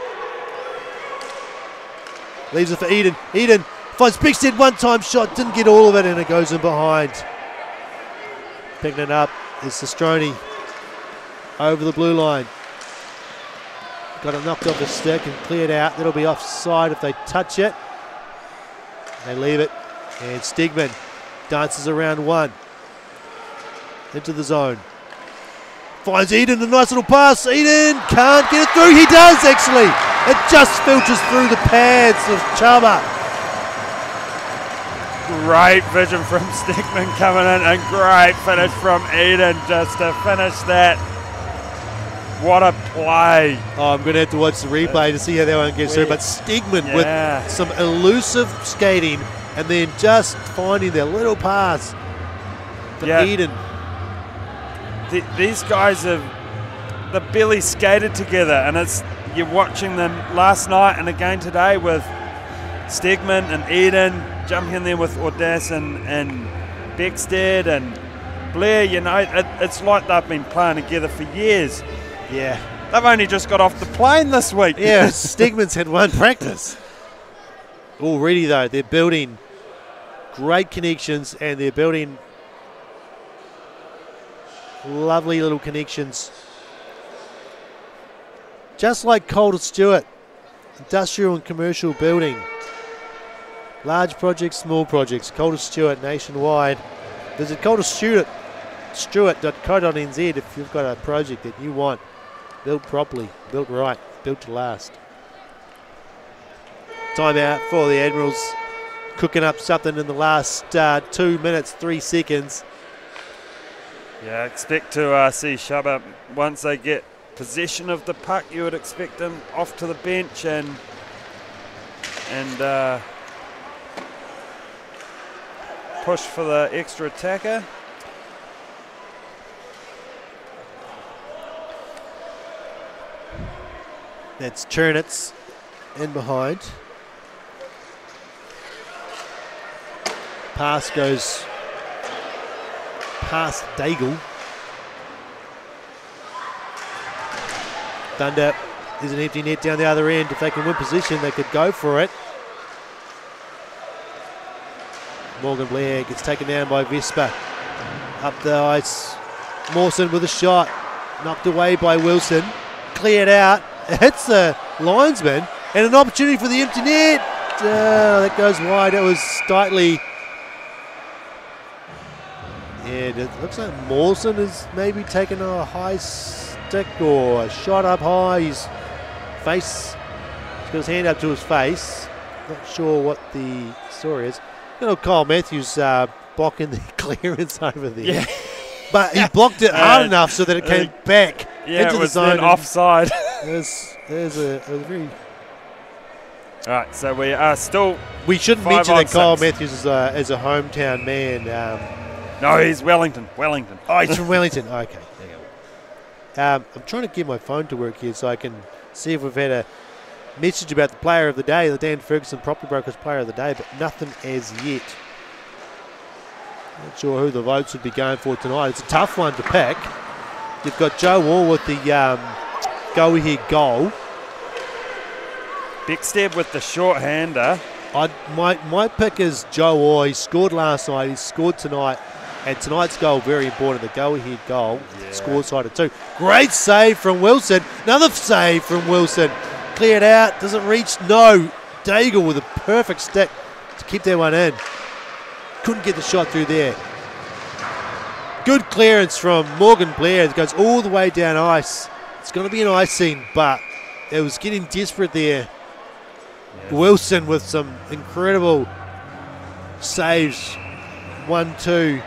Leaves it for Eden. Eden finds Bigstead, one-time shot. Didn't get all of it, and it goes in behind. Picking it up is Sistroni. Over the blue line. Got it knocked off the stick and cleared out. That'll be offside if they touch it. They leave it. And Stegman dances around one. Into the zone. Finds Eden, a nice little pass. Eden can't get it through. He does, actually. It just filters through the pads of Chuba. Great vision from Stegman coming in, and great finish from Eden just to finish that. What a play. Oh, I'm going to have to watch the replay to see how that one gets through. But Stegman with some elusive skating and then just finding their little pass to Eden. These guys have barely skated together, and you're watching them last night and again today with Stegman and Eden jumping in there with Audace and Beckstead and Blair. You know, it's like they've been playing together for years. Yeah. They've only just got off the plane this week. Yeah, Stegman's had one practice. Already, though, they're building great connections, and they're building lovely little connections. Just like Calder Stewart, industrial and commercial building. Large projects, small projects. Calder Stewart nationwide. Visit calderstewart.co.nz if you've got a project that you want built properly, built right, built to last. Timeout for the Admirals. Cooking up something in the last 2 minutes, 3 seconds. Yeah, expect to see Chuba, once they get possession of the puck, you would expect them off to the bench and push for the extra attacker. That's Chernitz in behind. Pass goes past Daigle. Thunder, there's an empty net down the other end. If they can win position, they could go for it. Morgan Blair gets taken down by Vespa. Up the ice. Mawson with a shot. Knocked away by Wilson. Cleared out. Hits the linesman. And an opportunity for the empty net. That goes wide. It was slightly. Yeah, it looks like Mawson has maybe taken a high stick or a shot up high. His face. He's got his hand up to his face. Not sure what the story is. Little Kyle Matthews blocking the clearance over there. Yeah. But he blocked it hard enough so that it came back into the zone. Offside. There's a very... All right, so we are still... We shouldn't mention that Kyle Matthews is a hometown man. No, he's Wellington. Oh, he's from Wellington. Okay, there you go. I'm trying to get my phone to work here so I can see if we've had a message about the player of the day, the Dan Ferguson Property Brokers player of the day, but nothing as yet. Not sure who the votes would be going for tonight. It's a tough one to pick. You've got Joe Wall with the go-ahead goal. Beckstead with the short-hander. My pick is Joe Orr. He scored last night. He scored tonight. And tonight's goal, very important, the go-ahead goal. Yeah. Scored side of 2. Great save from Wilson. Another save from Wilson. Cleared out. Doesn't reach. No. Daigle with a perfect stick to keep that one in. Couldn't get the shot through there. Good clearance from Morgan Blair. It goes all the way down ice. It's going to be an icing, but it was getting desperate there. Yeah. Wilson with some incredible saves. 1-2.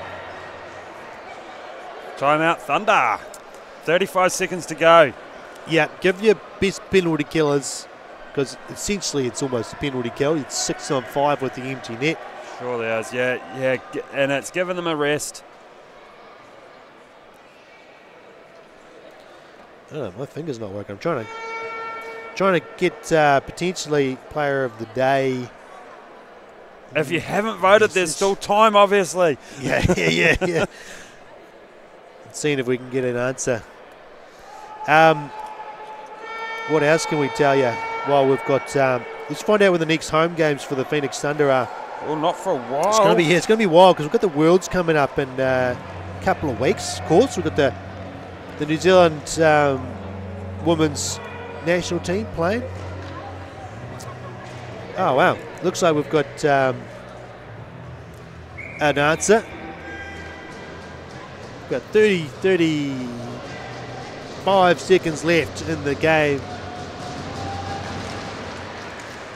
Timeout, Thunder. 35 seconds to go. Yeah, give your best penalty killers, because essentially it's almost a penalty kill. It's 6-on-5 with the empty net. Surely is, yeah, and it's given them a rest. Oh, my finger's not working. I'm trying to get potentially player of the day. If you haven't voted, there's still time, obviously. Yeah. Seeing if we can get an answer. What else can we tell you? Well, we've got. Let's find out when the next home games for the Phoenix Thunder are. Well, not for a while. It's going to be wild because we've got the Worlds coming up in a couple of weeks. Of course, we've got the New Zealand women's national team playing. Oh wow! Looks like we've got an answer. We've got 35 seconds left in the game.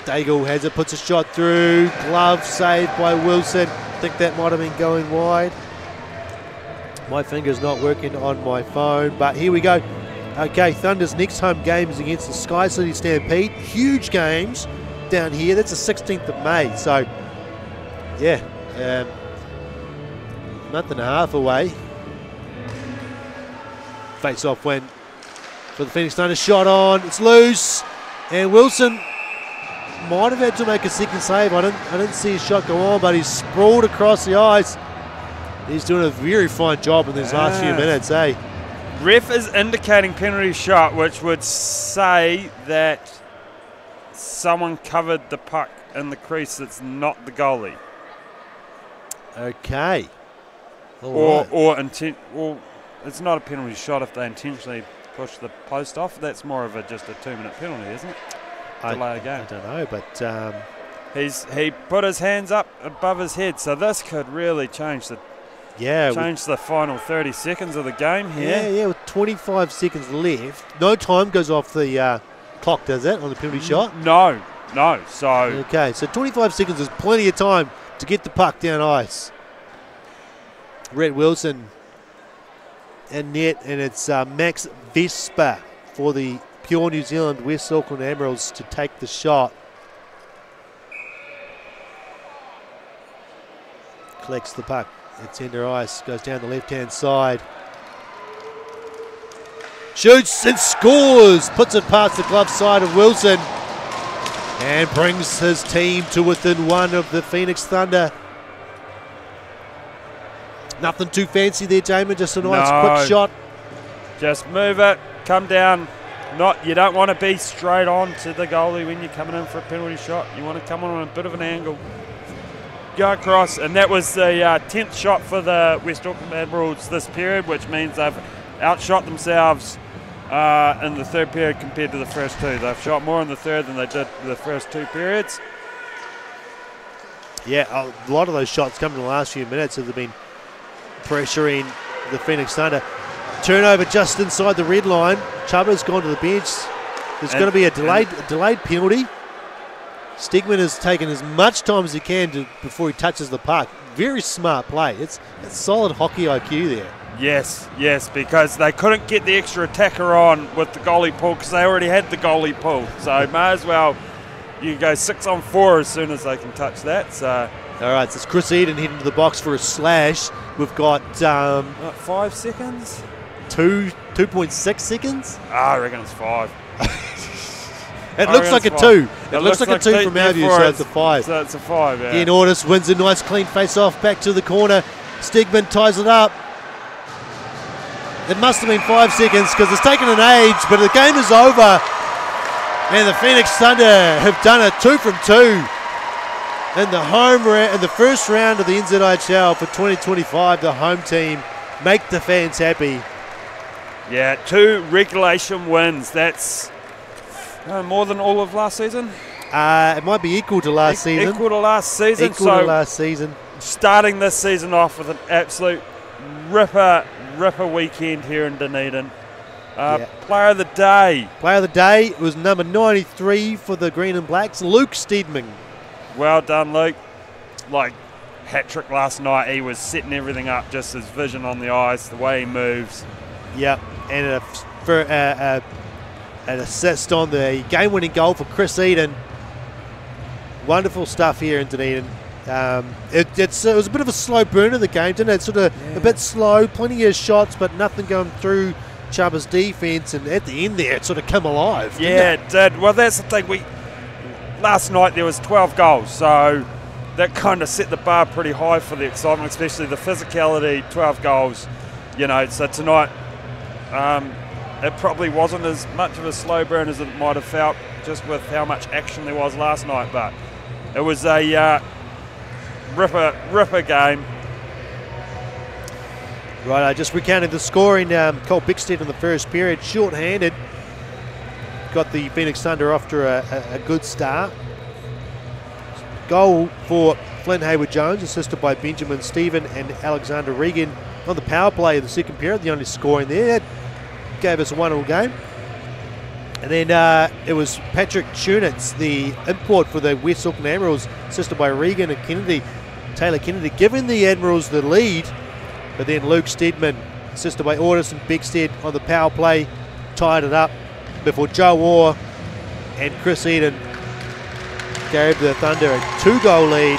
Daigle has it, puts a shot through. Glove saved by Wilson. I think that might have been going wide. My finger's not working on my phone, but here we go. Okay, Thunder's next home game is against the Sky City Stampede. Huge games down here. That's the 16th of May. So, yeah, month and a half away. Face-off win for the Phoenix Thunder. Shot on. It's loose. And Wilson might have had to make a second save. I didn't see his shot go on, but he's sprawled across the ice. He's doing a very fine job in these last few minutes, eh? Ref is indicating penalty shot, which would say that someone covered the puck in the crease that's not the goalie. Okay. Or it's not a penalty shot if they intentionally push the post off. That's more of just a 2-minute penalty, isn't it? Delay a game. I don't know, but he put his hands up above his head, so this could really change the final 30 seconds of the game here. Yeah, with 25 seconds left. No time goes off the clock, does it, on the penalty shot? No. So okay, so 25 seconds is plenty of time to get the puck down ice. Rhett Wilson in net, and it's Max Vespa for the Pure New Zealand West Auckland Admirals to take the shot. Collects the puck. It's under ice. Goes down the left-hand side. Shoots and scores. Puts it past the glove side of Wilson. And brings his team to within one of the Phoenix Thunder. Nothing too fancy there, Damon. Just a nice quick shot. Just move it. Come down. You don't want to be straight on to the goalie when you're coming in for a penalty shot. You want to come on a bit of an angle. Go across, and that was the 10th shot for the West Auckland Admirals this period, which means they've outshot themselves in the third period compared to the first two. They've shot more in the third than they did the first two periods. Yeah, a lot of those shots coming in the last few minutes have been pressuring the Phoenix Thunder. Turnover just inside the red line. Chuba's gone to the bench. There's going to be a delayed penalty. Stegman has taken as much time as he can before he touches the puck. Very smart play. It's solid hockey IQ there. Yes, because they couldn't get the extra attacker on with the goalie pull because they already had the goalie pull. So may as well, you go 6-on-4 as soon as they can touch that. So all right, so it's Chris Eden heading to the box for a slash. We've got 5 seconds? 2.6 seconds? I reckon it's 5. It looks like a 2. It looks like a 2 from our view, so it's a 5. So it's a 5, yeah. Ian Ordis wins a nice clean face-off back to the corner. Stegman ties it up. It must have been 5 seconds because it's taken an age, but the game is over. And the Phoenix Thunder have done a 2 from 2. in the first round of the NZIHL for 2025. The home team make the fans happy. Yeah, 2 regulation wins. That's more than all of last season. It might be equal to last season. Equal to last season. Equal to last season. Starting this season off with an absolute ripper weekend here in Dunedin. Player of the day. Player of the day was number 93 for the Green and Blacks, Luke Steedman. Well done, Luke. Like hat-trick last night, he was setting everything up, just his vision on the ice, the way he moves. Yep, and an assist on the game-winning goal for Chris Eden. Wonderful stuff here in Dunedin. It was a bit of a slow burn in the game, didn't it? Sort of a bit slow, plenty of shots, but nothing going through Chubba's defence. And at the end there, it sort of come alive. Yeah, it did. Well, that's the thing. Last night there was 12 goals, so that kind of set the bar pretty high for the excitement, especially the physicality. 12 goals, So tonight, it probably wasn't as much of a slow burn as it might have felt, just with how much action there was last night. But it was a ripper game. Right, I just recounted the scoring. Cole Bickstead in the first period, short-handed. Got the Phoenix Thunder off to a good start. Goal for Flynn Hayward-Jones, assisted by Benjamin Stephen and Alexander Regan on the power play in the second period, the only scoring there. That gave us a 1-1 game. And then it was Patrick Chunitz, the import for the West Auckland Admirals, assisted by Regan and Kennedy, Taylor Kennedy, giving the Admirals the lead. But then Luke Steedman, assisted by Ordis and Bickstead on the power play, tied it up before Joe Orr and Chris Eden gave the Thunder a 2-goal lead.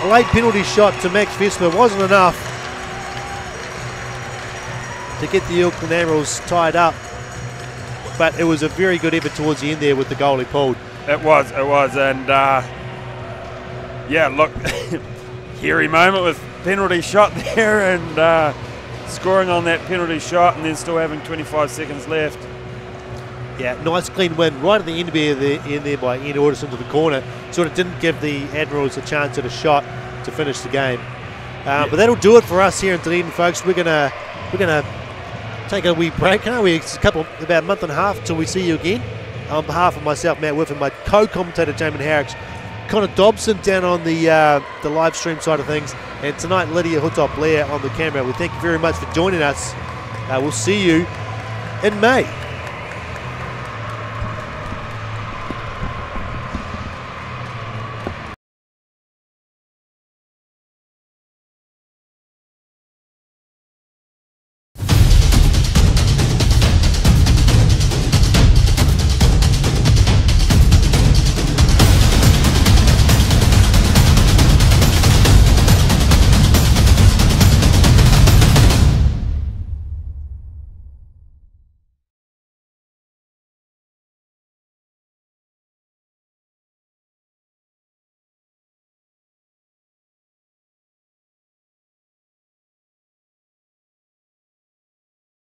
A late penalty shot to Max Vesper wasn't enough to get the Auckland Admirals tied up, but it was a very good effort towards the end there with the goal he pulled. It was, and yeah, look, hairy moment with penalty shot there, and scoring on that penalty shot, and then still having 25 seconds left. Yeah, nice clean win right at the end there by Ian Ordis into the corner. Sort of didn't give the Admirals a chance at a shot to finish the game. But that'll do it for us here in Dunedin, folks. We're gonna take a wee break, aren't we? It's about a month and a half till we see you again. On behalf of myself, Matt Whiff, and my co-commentator, Jamin Harricks, Connor Dobson down on the live stream side of things, and tonight Lydia Hutop-Blair on the camera. We thank you very much for joining us. We'll see you in May.